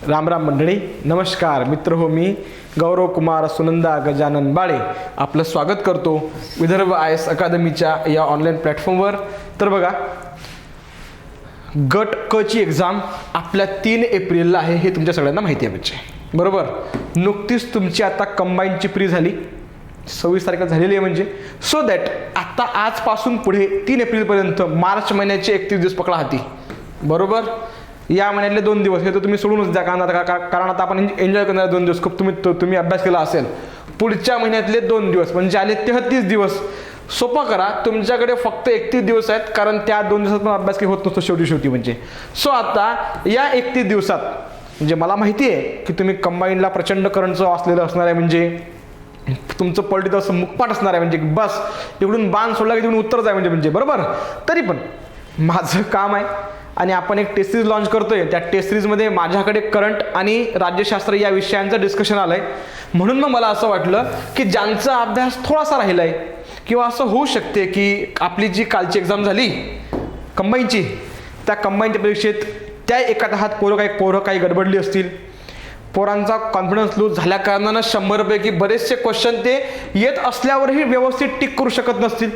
राम राम मंडळी, नमस्कार मित्र हो. मी गौरव कुमार सुनंदा गजानन बाळे आपलं स्वागत करतो विदर्भ IAS अकादमीच्या या ऑनलाईन प्लॅटफॉर्मवर. तर बघा, गट क ची एक्झाम आपल्या 3 एप्रिलला आहे, हे तुमच्या सगळ्यांना माहिती आहे बच्चे, बरोबर. नुकतीच तुमची आता कंबाईनची प्री झाली, 26 तारखेला झालेली आहे. म्हणजे सो दॅट आता आजपासून पुढे 3 एप्रिलपर्यंत मार्च महिन्याचे 31 दिवस पकडा हाती, बरोबर. या महिन्यातले 2 दिवस हे तर तुम्ही सोडूनच द्या, कारण आता आपण एन्जॉय करणार 2 दिवस खूप तुम्ही अभ्यास केला असेल. पुढच्या महिन्यातले 2 दिवस म्हणजे आले 33 दिवस. सोपं करा, तुमच्याकडे फक्त 31 दिवस आहेत, कारण त्या 2 दिवसात पण अभ्यास काही होत नसतो शेवटी म्हणजे. सो आता या 31 दिवसात म्हणजे मला माहिती आहे की तुम्ही कंबाईनला प्रचंड करंटचं असलेलं असणार आहे, म्हणजे तुमचं पॉलिटिकल असं मुकपाट असणार आहे, म्हणजे बस इकडून बाण सोडला की तिकडून उत्तरच आहे म्हणजे बरोबर. तरी पण माझं काम आहे आणि आपण एक टेस्ट सिरीज लॉन्च करतोय. त्या टेस्ट सिरीजमध्ये माझ्याकडे करंट आणि राज्यशास्त्र या विषयांचं डिस्कशन आलंय. म्हणून मग मला असं वाटलं की ज्यांचा अभ्यास थोडासा राहिलाय किंवा असं होऊ शकते की आपली जी कालची एक्झाम झाली कंबाईनची, त्या कंबाईनच्या परीक्षेत त्या एका हात पोरं काही गडबडली असतील, पोरांचा कॉन्फिडन्स लूज झाल्या कारणानं 100 पैकी बरेचसे क्वेश्चन ते येत असल्यावरही व्यवस्थित टिक करू शकत नसतील.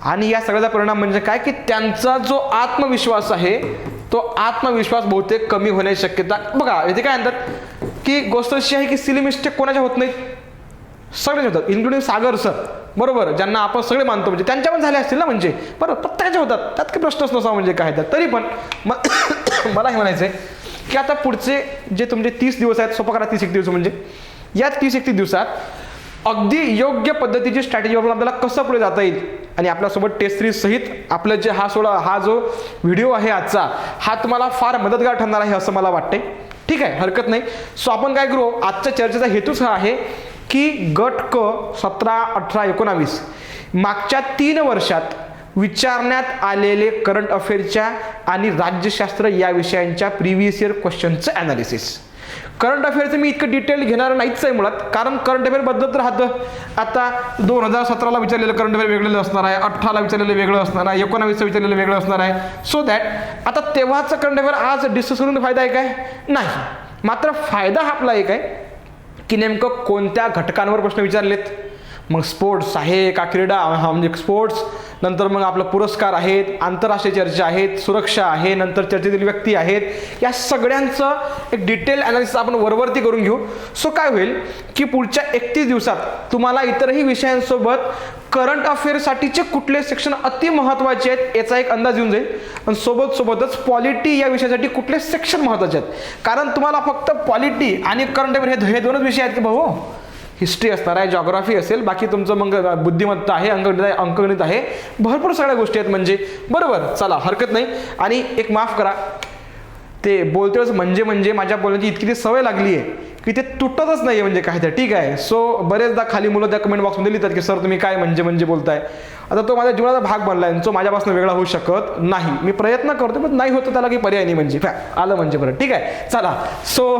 आणि या सगळ्याचा परिणाम म्हणजे काय की त्यांचा जो आत्मविश्वास आहे तो आत्मविश्वास बहुतेक कमी होण्याची शक्यता. बघा इथे काय म्हणतात की गोष्ट अशी आहे की सिली मिस्टेक कोणाच्या होत नाहीत, सगळे होतात, इन्क्लुडिंग सागर सर, बरोबर, ज्यांना आपण सगळे मानतो, म्हणजे त्यांच्या पण झाल्या असतील ना, म्हणजे बरोबर प्रत्येकाच्या होतात, त्यात काही प्रश्नच नसा म्हणजे काय. तरी पण मला हे म्हणायचं आहे की आता पुढचे जे तुमचे 30 दिवस आहेत, सोपं करा 30-31 दिवस, म्हणजे या 30-31 दिवसात अगदी योग्य पद्धतीची स्ट्रॅटेजी वापरून आपल्याला कसं पुढे जाता येईल. आणि आपल्यासोबत टेस्ट सिरीज सहित आपलं जे हा जो व्हिडिओ आहे आजचा, हा तुम्हाला फार मदतगार ठरणार आहे असं मला वाटतंय. ठीक आहे, हरकत नाही. सो आपण काय करू, आजच्या चर्चेचा हेतूच हा आहे की गट क 17, 18, 19 मागच्या 3 वर्षात विचारण्यात आलेले करंट अफेअरच्या आणि राज्यशास्त्र या विषयांच्या प्रिव्हियस इयर क्वेश्चनचं ॲनालिसिस. करंट अफेअरचं मी इतकं डिटेल घेणार नाहीच आहे मुळात, कारण करंट अफेअर बदलत राहतं. आता 2017ला विचारलेलं करंट अफेअर वेगळं असणार आहे, 18ला विचारलेलं वेगळं असणार आहे, 19चं विचारलेलं वेगळं असणार आहे. सो दॅट आता तेव्हाचं करंट अफेअर आज डिस्कस करून फायदा आहे काय? नाही. मात्र फायदा आपला एक आहे की नेमकं कोणत्या घटकांवर प्रश्न विचारलेत. मग स्पोर्ट्स आहे का, क्रीडा म्हणजे स्पोर्ट्स, नंतर मग आपलं पुरस्कार आहेत, आंतरराष्ट्रीय चर्चा आहेत, सुरक्षा आहे, नंतर चर्चेतील व्यक्ती आहेत, या सगळ्यांचं एक डिटेल ॲनालिसिस आपण वरवरती करून घेऊ. सो काय होईल की पुढच्या 31 दिवसात तुम्हाला इतरही विषयांसोबत करंट अफेअरसाठीचे कुठले सेक्शन अति महत्त्वाचे आहेत याचा एक अंदाज येऊन जाईल. आणि सोबतच पॉलिटी या विषयासाठी कुठले सेक्शन महत्त्वाचे आहेत, कारण तुम्हाला फक्त पॉलिटी आणि करंट अफेअर हे 2च विषय आहेत की भाऊ. हिस्ट्री असणार आहे, जॉग्राफी असेल, बाकी तुमचं मग बुद्धिमत्ता आहे, अंकगणित आहे, भरपूर सगळ्या गोष्टी आहेत म्हणजे बरोबर. चला हरकत नाही. आणि एक माफ करा, ते बोलतेच म्हणजे माझ्या बोलण्याची इतकी सवय लागली आहे की ते तुटतच नाही म्हणजे काय. ठीक आहे. सो बरेचदा खाली मुलं त्या कमेंट बॉक्समध्ये लिहितात की सर तुम्ही काय म्हणजे बोलताय. आता तो माझ्या जीवनाचा भाग बनला आहे, जो माझ्यापासून वेगळा होऊ शकत नाही. मी प्रयत्न करतो पण नाही होतं, त्याला काही पर्याय नाही म्हणजे आलं म्हणजे बरं. ठीक आहे, चला. सो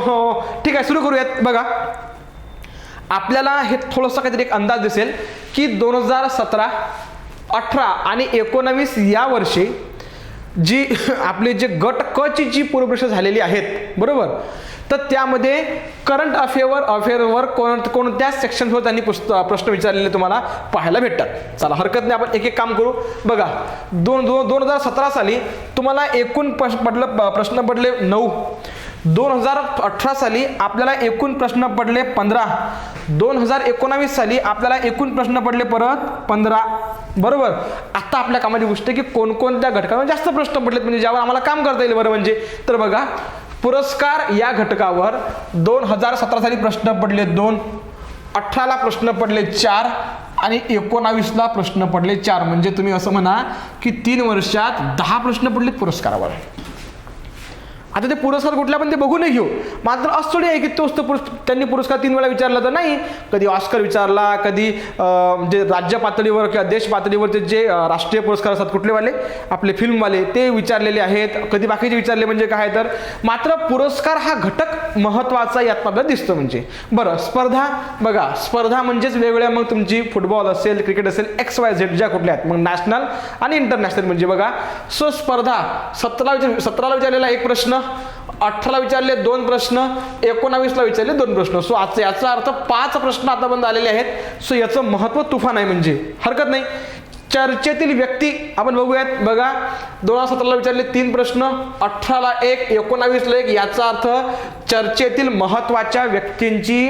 ठीक आहे, सुरू करूयात. बघा, आपल्याला हे थोडंसं काहीतरी एक अंदाज दिसेल की 2017, 18 आणि 19 या वर्षी जी आपले जे गट क ची जी पूर्वपरीक्षा झालेली आहेत, बरोबर, तर त्यामध्ये करंट अफेअरवर कोणत्या सेक्शनवर त्यांनी प्रश्न विचारलेले तुम्हाला पाहायला भेटतात. चला हरकत नाही, आपण एक काम करू. बघा, 2017 साली तुम्हाला एकूण प्रश्न पडले 9. 2018 साली आपल्याला एकूण प्रश्न पडले 15. 2019 साली आपल्याला एकूण प्रश्न पडले परत 15, बरोबर. आता आपल्या कामाची गोष्ट आहे की कोणकोणत्या घटकांवर जास्त प्रश्न पडलेत, म्हणजे ज्यावर आम्हाला काम करता येईल बरं म्हणजे. तर बघा, पुरस्कार या घटकावर 2017 साली प्रश्न पडले 2, 18ला प्रश्न पडले 4 आणि 19ला प्रश्न पडले 4. म्हणजे तुम्ही असं म्हणा की 3 वर्षात 10 प्रश्न पडलेत पुरस्कारावर. आता ते पुरस्कार कुठला पण ते बघून घेऊ. मात्र असं थोडी आहे की तोच तो त्यांनी पुरस्कार 3 वेळा विचारला, तर नाही. कधी ऑस्कर विचारला, कधी जे राज्य पातळीवर किंवा देश पातळीवरचे जे राष्ट्रीय पुरस्कार असतात कुठलेवाले आपले फिल्मवाले ते विचारलेले आहेत, कधी बाकीचे विचारले म्हणजे काय. तर मात्र पुरस्कार हा घटक महत्त्वाचा यात आपल्याला दिसतो म्हणजे. बरं, स्पर्धा बघा, स्पर्धा म्हणजेच वेगवेगळ्या मग तुमची फुटबॉल असेल, क्रिकेट असेल, XYZ ज्या कुठल्या आहेत, मग नॅशनल आणि इंटरनॅशनल म्हणजे बघा. सो स्पर्धा 17ला विचारलेला एक प्रश्न, 18ला विचारले 2 प्रश्न, 19ला विचारले 2 प्रश्न. सो याचा अर्थ 5 प्रश्न आतापर्यंत आलेले आहेत. सो याचं महत्त्व तुफान आहे, म्हणजे हरकत नाही. चर्चेतील व्यक्ती आपण बघूयात. बघा 2017ला विचारले 3 प्रश्न, 18ला 1, 19ला 1. याचा अर्थ चर्चेतील महत्त्वाच्या व्यक्तींची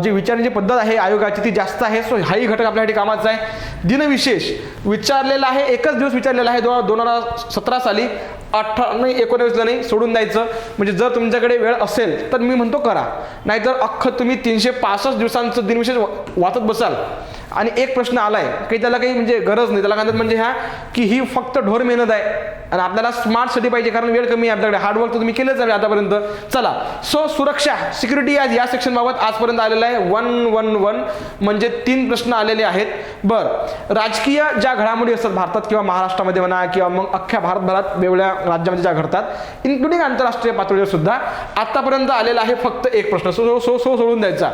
जी विचारण्याची पद्धत आहे आयोगाची ती जास्त आहे. सो हाही घटक आपल्यासाठी कामाचा आहे. दिनविशेष विचारलेला आहे, एकच दिवस विचारलेला आहे 2017 साली. 19ला नाही, सोडून द्यायचं. म्हणजे जर तुमच्याकडे वेळ असेल तर मी म्हणतो करा, नाहीतर अख्खं तुम्ही 365 दिवसांचं दिनविशेष वाचत बसाल आणि एक प्रश्न आलाय की त्याला काही म्हणजे गरज नाही. त्याला काय म्हणजे की ही फक्त ढोर मेहनत आहे आणि आपल्याला स्मार्ट स्टडी पाहिजे, कारण वेळ कमी आहे आपल्याकडे. हार्डवर्क तर तुम्ही केलंच आहे आतापर्यंत. चला, सो सुरक्षा सिक्युरिटी आज या सेक्शन बाबत आजपर्यंत आलेला आहे 111, म्हणजे 3 प्रश्न आलेले आहेत. बरं, राजकीय ज्या घडामोडी असतात भारतात किंवा महाराष्ट्रामध्ये म्हणा किंवा मग अख्ख्या भारतभरात वेगवेगळ्या राज्यामध्ये ज्या घडतात, इन्क्लुडिंग आंतरराष्ट्रीय पातळीवर सुद्धा आतापर्यंत आलेला आहे फक्त एक प्रश्न. सो सोडून द्यायचा.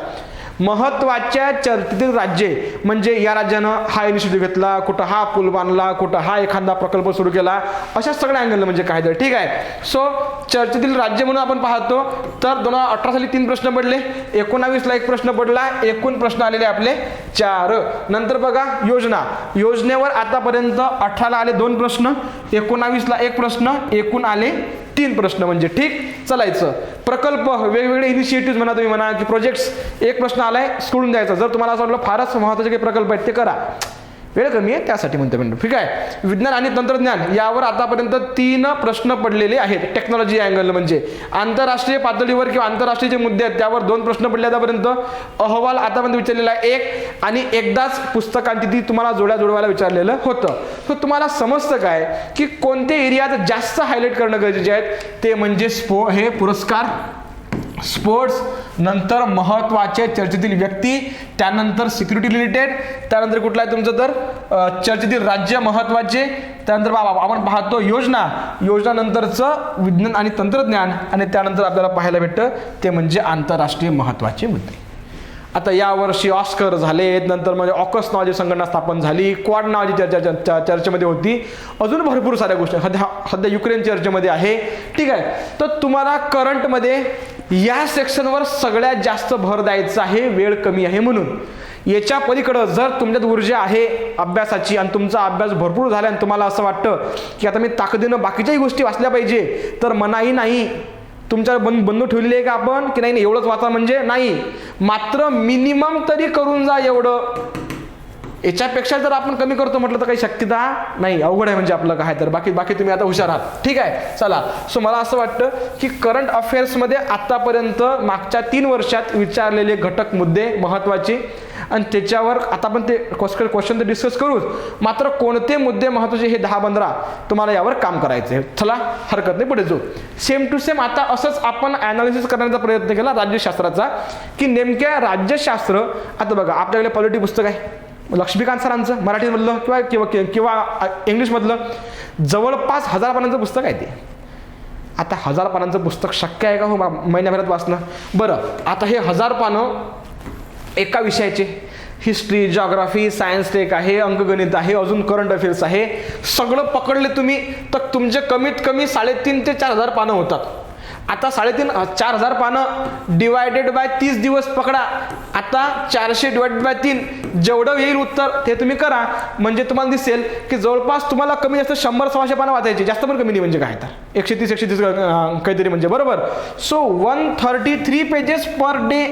महत्त्वाच्या चर्चेतील राज्ये म्हणजे या राज्यानं हा इनिशिएटिव्ह घेतला, कुठं हा पूल बांधला, कुठं हा एखादा प्रकल्प सुरू केला, अशा सगळ्या अँगल म्हणजे काय तर ठीक आहे. सो चर्चेतील राज्य म्हणून आपण पाहतो तर 2018 साली 3 प्रश्न पडले, 19ला 1 प्रश्न पडला, एकूण प्रश्न आलेले आपले 4. नंतर बघा योजनेवर आतापर्यंत 18ला आले 2 प्रश्न, 19ला 1 प्रश्न, एकूण आले 3 प्रश्न, म्हणजे ठीक चालायचं. प्रकल्प वेगवेगळे इनिशिएटिव्ह म्हणा तुम्ही म्हणा की प्रोजेक्ट्स, 1 प्रश्न आलाय सोडून द्यायचा. जर तुम्हाला असं वाटलं फारच महत्त्वाचे काही प्रकल्प आहेत ते करा, वेळ कमी आहे त्यासाठी म्हणतो मी, ठीक आहे. विज्ञान आणि तंत्रज्ञान यावर आतापर्यंत 3 प्रश्न पडलेले आहेत टेक्नॉलॉजी अँगल. म्हणजे आंतरराष्ट्रीय पातळीवर किंवा आंतरराष्ट्रीय जे मुद्दे आहेत त्यावर 2 प्रश्न पडले आतापर्यंत. अहवाल आतापर्यंत विचारलेला आहे 1, आणि एकदाच पुस्तकांची ती तुम्हाला जोड्याला विचारलेलं होतं. तर तुम्हाला समजतं काय की कोणत्या एरियात जास्त हायलाईट करणं गरजेचे आहेत, ते म्हणजे हे पुरस्कार, स्पोर्ट्स, नंतर महत्त्वाचे चर्चेतील व्यक्ती, त्यानंतर सिक्युरिटी रिलेटेड, त्यानंतर कुठला आहे तुमचं तर चर्चेतील राज्य महत्त्वाचे, त्यानंतर आपण पाहतो योजना नंतरचं विज्ञान आणि तंत्रज्ञान, आणि त्यानंतर आपल्याला पाहायला भेटतं ते म्हणजे आंतरराष्ट्रीय महत्त्वाचे मुद्दे. आता यावर्षी ऑस्कर झालेत, नंतर म्हणजे ऑकस नावाची संघटना स्थापन झाली, क्वाड नावाची चर्चेमध्ये होती, अजून भरपूर साऱ्या गोष्टी सध्या युक्रेन चर्चेमध्ये आहे, ठीक आहे. तर तुम्हाला करंटमध्ये या सेक्शनवर सगळ्यात जास्त भर द्यायचा आहे, वेळ कमी आहे म्हणून. याच्या पलीकडं जर तुमच्यात ऊर्जा आहे अभ्यासाची आणि तुमचा अभ्यास भरपूर झाला आणि तुम्हाला असं वाटतं की आता मी ताकदीनं बाकीच्याही गोष्टी वाचल्या पाहिजे, तर मनाई नाही. तुमच्या बंधू ठेवलेली आहे का आपण की नाही एवढंच वाचा म्हणजे नाही, मात्र मिनिमम तरी करून जा एवढं. याच्यापेक्षा जर आपण कमी करतो म्हटलं तर काही शक्यता नाही, अवघड आहे म्हणजे आपलं काय. तर बाकी तुम्ही आता हुशार आहात, ठीक आहे. चला, सो मला असं वाटतं की करंट अफेअर्समध्ये आतापर्यंत मागच्या 3 वर्षात विचारलेले घटक मुद्दे महत्त्वाचे, आणि त्याच्यावर आता आपण ते क्वेश्चन तर डिस्कस करूच, मात्र कोणते मुद्दे महत्त्वाचे हे 10-15 तुम्हाला यावर काम करायचं आहे. चला, हरकत नाही, पुढे जाऊ. सेम टू सेम आता असंच आपण ॲनालिसिस करण्याचा प्रयत्न केला राज्यशास्त्राचा, की नेमक्या राज्यशास्त्र. आता बघा आपल्याकडे पॉलिटी पुस्तक आहे लक्ष्मीकांत सरांचं, मराठीमधलं किंवा इंग्लिशमधलं, जवळपास 1000 पानांचं पुस्तक आहे ते. आता 1000 पानांचं पुस्तक शक्य आहे का हो महिन्याभरात वाचणं? बरं, आता हे 1000 पानं एका विषयाचे, हिस्ट्री, जिओग्राफी, सायन्स टेक आहे, अंकगणित आहे, अजून करंट अफेअर्स आहे, सगळं पकडले तुम्ही तर तुमचे कमीत कमी 3,500 ते 4,000 पानं होतात. आता 4,500 पानं डिवायडेड बाय 30 दिवस पकडा. आता 400 डिवायडेड बाय 3 जेवढं येईल उत्तर ते तुम्ही करा, म्हणजे तुम्हाला दिसेल की जवळपास तुम्हाला कमी जास्त 100-100 पानं वाचायची, जास्त पण कमी नाही म्हणजे काय तर 130 काहीतरी म्हणजे बरोबर. सो 133 पेजेस पर डे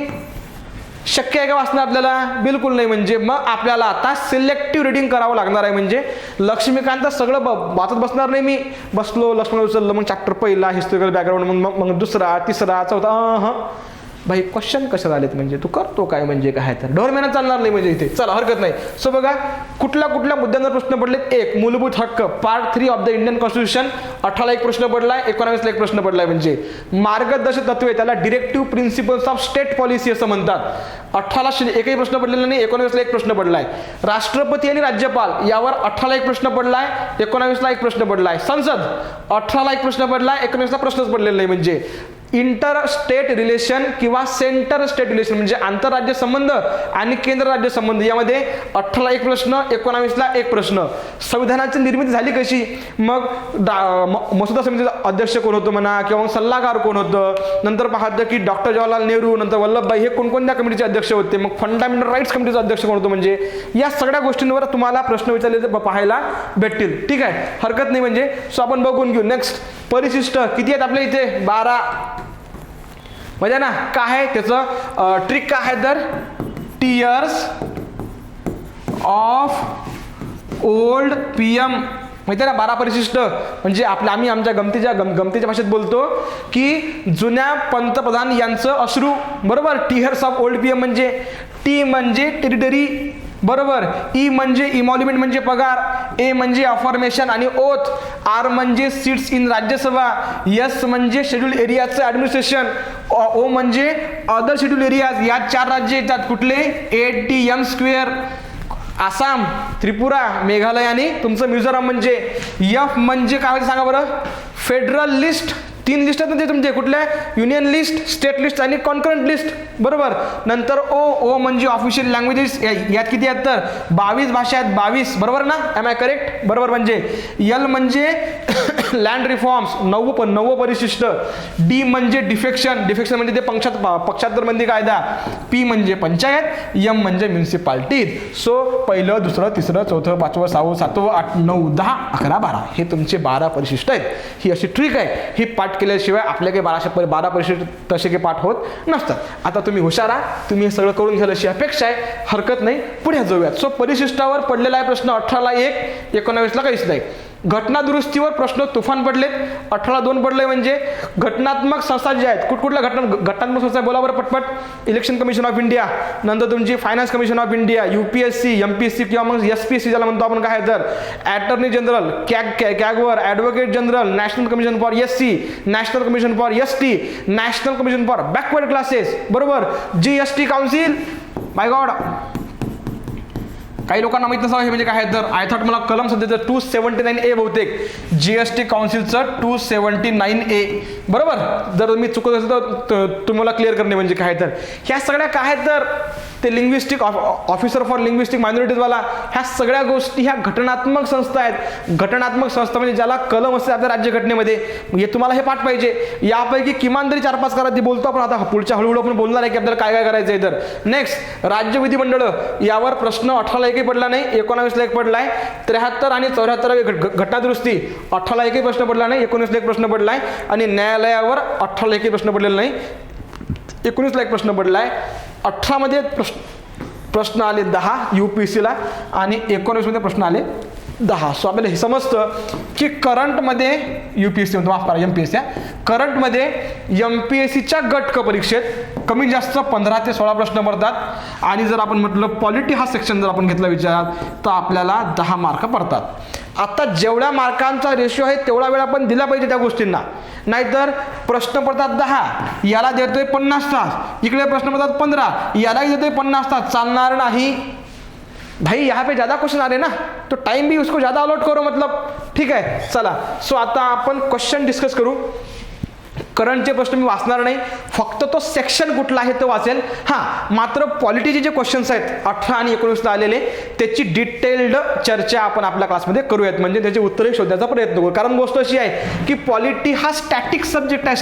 शक्य आहे का वाचणं आपल्याला? बिलकुल नाही. म्हणजे मग आपल्याला आता सिलेक्टिव्ह रिडिंग करावं लागणार आहे. म्हणजे लक्ष्मीकांत सगळं वाचत बसणार नाही मी. बसलो, लक्ष्मण उचललं, मग चॅप्टर पहिला हिस्टॉरिकल बॅकग्राऊंड, मग दुसरा, तिसरा, चौथा. भाई क्वेश्चन कशाला आलेत म्हणजे तू करतो काय म्हणजे काय तर ढोर मेहनत चालणार नाही म्हणजे इथे. चला, हरकत नाही. सो बघा कुठल्या मुद्द्यांवर प्रश्न पडलेत. 1 मूलभूत हक्क, part 3 of the Indian constitution, 18ला 1 प्रश्न पडलाय, 19ला 1 प्रश्न पडलाय. म्हणजे मार्गदर्शक तत्वे, त्याला directive principles of state policy असं म्हणतात. 18ला एकही प्रश्न पडलेला नाही, 19ला 1 प्रश्न पडलाय. राष्ट्रपती आणि राज्यपाल यावर 18ला 1 प्रश्न पडलाय, 19ला 1 प्रश्न पडलाय. संसद 18ला 1 प्रश्न पडलाय, 19ला प्रश्नच पडलेला नाही. म्हणजे इंटर स्टेट रिलेशन किंवा सेंटर स्टेट रिलेशन म्हणजे आंतरराज्य संबंध आणि केंद्र राज्य संबंध यामध्ये 18ला एक प्रश्न, 19ला एक प्रश्न. संविधानाची निर्मिती झाली कशी, मग मसुदा समितीचा अध्यक्ष कोण होतं म्हणा किंवा सल्लागार कोण होतं, नंतर पाहतं की डॉक्टर जवाहरलाल नेहरू, नंतर वल्लभभाई हे कोणकोणत्या कमिटीचे अध्यक्ष होते, मग फंडामेंटल राईट्स कमिटीचा अध्यक्ष कोण होतं, म्हणजे या सगळ्या गोष्टींवर तुम्हाला प्रश्न विचारले पाहायला भेटतील. ठीक आहे, हरकत नाही. म्हणजे सो आपण बघून घेऊ. नेक्स्ट, परिशिष्ट किती आहेत आपल्या इथे? 12. म्हणजे ना काय आहे त्याचं ट्रिक काय आहे तर टीयर्स ऑफ ओल्ड पीएम माहिती आहे ना. 12 परिशिष्ट म्हणजे आम्ही आमच्या गमतीच्या भाषेत बोलतो की जुन्या पंतप्रधान यांचं अश्रू. बरोबर. टीयर्स ऑफ ओल्ड पीएम म्हणजे टी म्हणजे टेरिटरी, बरोबर. ई म्हणजे इमॉल्युमेंट म्हणजे पगार, ए म्हणजे अफॉर्मेशन आणि ओथ, आर म्हणजे सीट्स इन राज्यसभा, एस म्हणजे शेड्यूल एरियाचं ॲडमिनिस्ट्रेशन, ओ म्हणजे अदर शेड्यूल एरियाज. या 4 राज्य येतात कुठले? ATM², आसाम, त्रिपुरा, मेघालय आणि तुमचं मिझोराम. म्हणजे एफ म्हणजे काय होते सांगा बरं? Federal list. 3 लिस्ट आहेत तुमचे कुठल्या? युनियन लिस्ट, स्टेट लिस्ट आणि कॉन्करंट लिस्ट. बरोबर. नंतर ओ म्हणजे ऑफिशियल लँग्वेजेस. यात किती आहेत तर 22 भाषा आहेत. 22. बरोबर ना? Am I correct? बरोबर. म्हणजे एल म्हणजे लँड रिफॉर्म्स 9 परिशिष्ट. डी म्हणजे डिफेक्शन म्हणजे ते पक्षांतरबंदी कायदा. पी म्हणजे पंचायत. एम म्हणजे म्युन्सिपाल्टी. सो पहिलं, दुसरं, तिसरं, चौथं, 5वं, 6वं, 7वं, 8, 9, 10, 11, 12 हे तुमचे 12 परिशिष्ट आहेत. ही अशी ट्रिक आहे. ही पाठ केल्याशिवाय आपल्या काही 12 परिशिष्ट तसे काही पाठ होत नसतात. आता तुम्ही हुशार आहात, तुम्ही हे सगळं करून घ्याल अशी अपेक्षा आहे. हरकत नाही, पुढे जाऊयात. सो परिशिष्टावर पडलेला आहे प्रश्न 18ला 1, 19ला काहीच नाही. घटना दुरुस्तीवर प्रश्न तुफान पडलेत. 18ला 2 पडले. म्हणजे घटनात्मक संस्था ज्या आहेत, कुठकुठल्या घटनात्मक संस्था बोला बरं पटपट. इलेक्शन कमिशन ऑफ इंडिया, नंतर तुमची finance commission of India, UPSC, MPSC किंवा मग SPSC ज्याला म्हणतो आपण काय तर अटॉर्नी जनरल, कॅगवर, advocate general, national commission for SC, national commission for ST, national commission for backward classes. बरोबर. GST council. माय गॉड, काही लोकांना माहित नसावं हे म्हणजे काय आहे तर आय थॉट मला कलम सध्याचं 279A बहुतेक GST काउन्सिलचं 279A. बरोबर. जर मी चुकत असेल तर तुम्हाला क्लिअर करणे म्हणजे काय तर ह्या सगळ्या काय आहेत तर ते लिंग्विस्टिक ऑफिसर फॉर लिंग्विस्टिक मायनॉरिटीजवाला ह्या सगळ्या गोष्टी ह्या घटनात्मक संस्था आहेत. घटनात्मक संस्था म्हणजे ज्याला कलम असते आपल्या राज्यघटनेमध्ये. हे तुम्हाला हे पाठ पाहिजे. यापैकी किमान तरी 4-5 करा. ते बोलतो आपण आता पुढच्या हळूहळू आपण बोलणार आहे की आपल्याला काय काय करायचं आहे तर. नेक्स्ट, राज्य विधिमंडळ. यावर प्रश्न 18ला एकही पडला नाही, 19ला एक पडलाय. 73 आणि 74 घटना दुरुस्ती 18ला एकही प्रश्न पडला नाही, 19ला एक प्रश्न पडलाय. आणि न्यायालयावर 18ला एकही प्रश्न पडलेला नाही, 19ला एक प्रश्न पडलाय. 18 मध्ये प्रश्न आले 10 UPSCला आणि 19 मध्ये प्रश्न आले 10. सो आपल्याला हे समजतं की करंटमध्ये UPSC माफ करा MPSC करंटमध्ये MPSCच्या गट क परीक्षेत कमी जास्त 15 ते 16 प्रश्न पडतात. आणि जर आपण म्हटलं पॉलिटी हा सेक्शन जर आपण घेतला विचारात तर आपल्याला 10 मार्क पडतात. आता जेवढ्या मार्कांचा रेशो आहे तेवढा वेळ आपण दिला पाहिजे त्या गोष्टींना. नाहीतर प्रश्न पडतात 10, याला देतोय 50 तास, इकडे प्रश्न पडतात 15, यालाही देतोय 50 तास. चालणार नाही भाई. यहाँ पे ज़्यादा क्वेश्चन आ रहे ना, तो टाइम भी उसको ज़्यादा अलॉट करो. मतलब ठीक आहे. चला, सो आता आपण क्वेश्चन डिस्कस करू. करंटचे प्रश्न मी वाचणार नाही, फक्त तो सेक्शन कुठला आहे तो वाचेल. हां, मात्र पॉलिटीचे जे क्वेश्चन्स आहेत 18 आणि 19ला आलेले त्याची डिटेल्ड चर्चा आपण आपल्या क्लासमध्ये करूयात. म्हणजे त्याची उत्तरे शोधण्याचा प्रयत्न करू. कारण गोष्ट अशी आहे की पॉलिटी हा स्टॅटिक सब्जेक्ट आहे.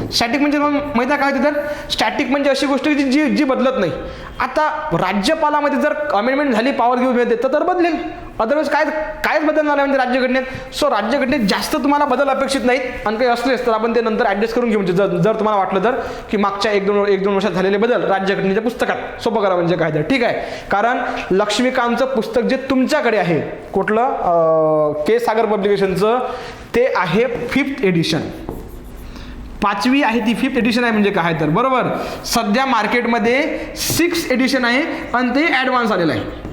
स्टॅटिक म्हणजे माहिती आहे काय होते तर स्टॅटिक म्हणजे अशी गोष्ट की जी बदलत नाही. आता राज्यपालामध्ये जर अमेंडमेंट झाली, पॉवर घेऊन देतं तर बदलेल, अदरवाईज कायच बदलणार आहे म्हणजे राज्यघटनेत. सो राज्यघटनेत जास्त तुम्हाला बदल अपेक्षित नाहीत. आणि काही असलेच तर आपण ते नंतर ॲडजस्ट करून घेऊ. म्हणजे जर तुम्हाला वाटलं तर की मागच्या 1-2 वर्षात झालेले बदल राज्यघटनेच्या पुस्तकात सोपं करा म्हणजे काय तर ठीक आहे. कारण लक्ष्मीकांतचं पुस्तक जे तुमच्याकडे आहे कुठलं के सागर पब्लिकेशनचं ते आहे 5th एडिशन. 5वी आहे ती 5th एडिशन आहे म्हणजे काय तर. बरोबर. सध्या मार्केटमध्ये 6th एडिशन आहे आणि ते ॲडव्हान्स आलेलं आहे.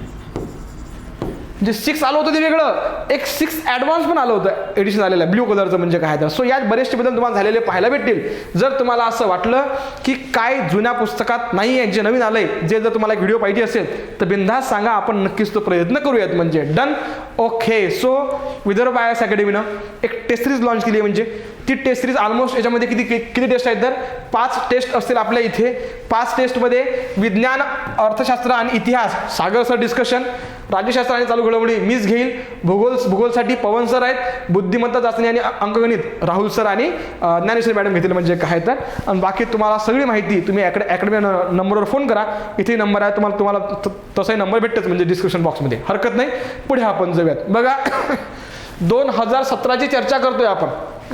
जे 6 आलं होतं ते वेगळं, एक 6 ॲडव्हान्स पण आलं होतं एडिशन आलेलं आहे ब्ल्यू कलरचं म्हणजे काय तर. सो यात बरेचसे बदल तुम्हाला झालेले पाहायला भेटतील. जर तुम्हाला असं वाटलं की काय जुन्या पुस्तकात नाही आहे जे नवीन आलंय, जे जर तुम्हाला एक व्हिडिओ पाहिजे असेल तर बिनधास्त सांगा, आपण नक्कीच तो प्रयत्न करूयात. म्हणजे done. Okay. So Vidarbha IAS अकॅडमीनं एक टेस्ट सिरीज लॉन्च केली आहे. म्हणजे ती टेस्ट सिरीज ऑलमोस्ट याच्यामध्ये किती टेस्ट आहेत तर 5 टेस्ट असतील आपल्या इथे. 5 टेस्टमध्ये विज्ञान, अर्थशास्त्र आणि इतिहास सागर सर डिस्कशन, राज्यशास्त्र आणि चालू घडामोडी मीच घेईल, भूगोलसाठी पवन सर आहेत, बुद्धिमत्ता चाचणी आणि अंकगणित राहुल सर आणि ज्ञानेश्वरी मॅडम घेतील म्हणजे काय तर. आणि बाकी तुम्हाला सगळी माहिती तुम्ही अकॅडमी नंबरवर फोन करा, इथे नंबर आहे, तुम्हाला तसाही नंबर भेटतच म्हणजे डिस्क्रिप्शन बॉक्समध्ये, हरकत नाही. पुढे आपण जाऊयात. बघा 2017ची चर्चा करतोय आपण,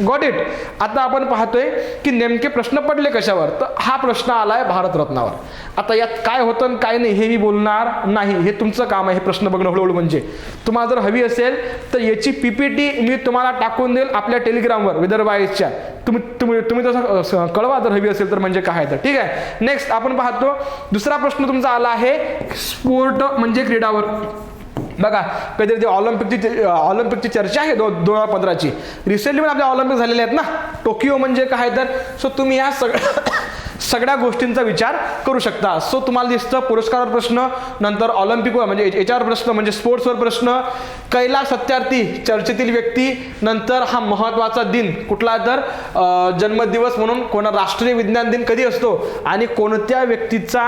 गॉट इट. आता आपण पाहतोय की नेमके प्रश्न पडले कशावर, तर हा प्रश्न आलाय भारतरत्नावर. आता यात काय होतं आणि काय नाही हे मी बोलणार नाही, हे तुमचं काम आहे हे प्रश्न बघणं हळूहळू. म्हणजे तुम्हाला जर हवी असेल तर याची PPT मी तुम्हाला टाकून देईल आपल्या टेलिग्रामवर विदर्भ आयएसच्या. तुम्ही तसं कळवा जर हवी असेल तर म्हणजे काय तर, ठीक आहे. नेक्स्ट आपण पाहतो दुसरा प्रश्न तुमचा आला आहे स्पोर्ट म्हणजे क्रीडावर. बघा कधीतरी ऑलिम्पिकची चर्चा आहे 2015ची. रिसेंटली पण आपल्या ऑलिम्पिक झालेले आहेत ना, टोकियो म्हणजे काय तर. सो तुम्ही या सगळ्या गोष्टींचा विचार करू शकता. सो तुम्हाला दिसतं पुरस्कारावर प्रश्न, नंतर ऑलिम्पिकवर म्हणजे याच्यावर प्रश्न म्हणजे स्पोर्ट्सवर प्रश्न, कैलास सत्यार्थी चर्चेतील व्यक्ती, नंतर हा महत्त्वाचा दिन कुठला तर जन्मदिवस म्हणून कोणा राष्ट्रीय विज्ञान दिन कधी असतो आणि कोणत्या व्यक्तीचा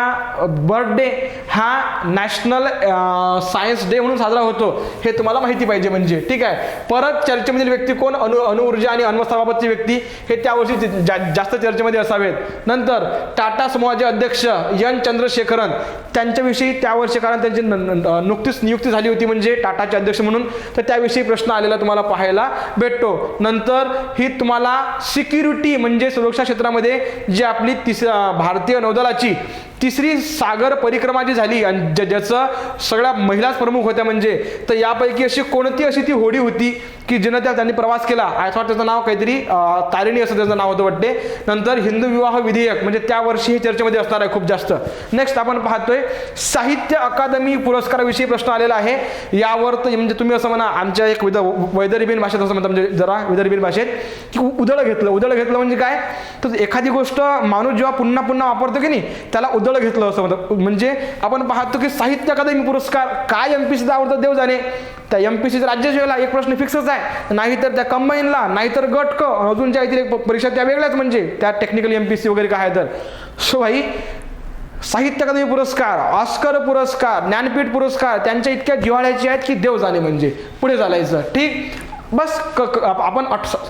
बर्थडे हा नॅशनल सायन्स डे म्हणून साजरा होतो हे तुम्हाला माहिती पाहिजे म्हणजे, ठीक आहे. परत चर्चेमधील व्यक्ती कोण, अणुऊर्जा आणि अण्वस्त्राबाबतची व्यक्ती हे त्या वर्षी जास्त चर्चेमध्ये असावेत. नंतर टाटा समूहाचे अध्यक्ष एन चंद्रशेखरन त्यांच्याविषयी त्या वर्षी, कारण त्यांची नुकतीच नियुक्ती झाली होती म्हणजे टाटाचे अध्यक्ष म्हणून, तर त्याविषयी प्रश्न आलेला तुम्हाला पाहायला भेटतो. नंतर ही तुम्हाला सिक्युरिटी म्हणजे सुरक्षा क्षेत्रामध्ये जी आपली भारतीय नौदलाची तिसरी सागर परिक्रमा जी झाली आणि ज्याचं सगळ्या महिलाच प्रमुख होत्या म्हणजे, तर यापैकी अशी कोणती अशी ती होडी होती की जिनं त्यांनी प्रवास केला. आय थॉट त्याचं नाव काहीतरी तारिणी असं त्याचं नाव होतं वाटते. नंतर हिंदू विवाह विधेयक म्हणजे त्या वर्षी हे चर्चेमध्ये असणार आहे खूप जास्त. नेक्स्ट आपण पाहतोय साहित्य अकादमी पुरस्काराविषयी प्रश्न आलेला आहे. यावर तर म्हणजे तुम्ही असं म्हणा आमच्या एक वैदर्भीन भाषेत असं म्हणतात, म्हणजे जरा विदर्भीन भाषेत की उधळ घेतलं म्हणजे काय, तर एखादी गोष्ट माणूस जेव्हा पुन्हा पुन्हा वापरतो की नाही त्याला उधळ घेतलं असं म्हणतात. म्हणजे आपण पाहतो की साहित्य अकादमी पुरस्कार काय MPSCचा आवडतं देव जाणे. त्या MPSCच्या राज्यसेवेला एक प्रश्न फिक्सच आहे, नाहीतर त्या कंबाईनला, नाहीतर गट क, अजून ज्या इथे परीक्षा त्या वेगळ्याच म्हणजे त्या टेक्निकल MPSC वगैरे काय आहे तर. सो भाई साहित्य अकादमी पुरस्कार, ऑस्कर पुरस्कार, ज्ञानपीठ पुरस्कार त्यांच्या इतक्या जिव्हाळ्याचे आहेत की देव जाणे म्हणजे. पुढे चालायचं, ठीक. बस आपण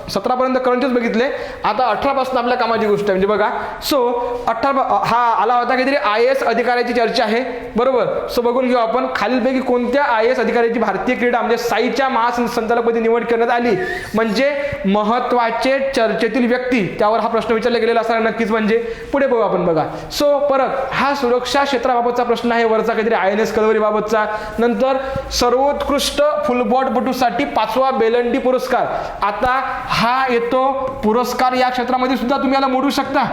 17 पर्यंत करंटच बघितले. आता 18 पासून आपल्या कामाची गोष्ट आहे म्हणजे बघा. सो 18 हा आला होता काहीतरी IAS अधिकाऱ्याची चर्चा आहे, बरोबर. सो बघून घेऊ आपण खालीलपैकी कोणत्या IAS अधिकाऱ्याची भारतीय क्रीडा म्हणजे साईच्या महासंचालकपदी निवड करण्यात आली, म्हणजे महत्वाचे चर्चेतील व्यक्ती, त्यावर हा प्रश्न विचारला गेलेला असणार नक्कीच म्हणजे. पुढे बघू आपण बघा. सो परत हा सुरक्षा क्षेत्राबाबतचा प्रश्न आहे वरचा काहीतरी INS कलवरी बाबतचा. नंतर सर्वोत्कृष्ट फुलबॉटपटूसाठी 5वा बेलन पुरस्कार. आता हा येतो पुरस्कार या क्षेत्रामध्ये सुद्धा तुम्ही याला मोडू शकता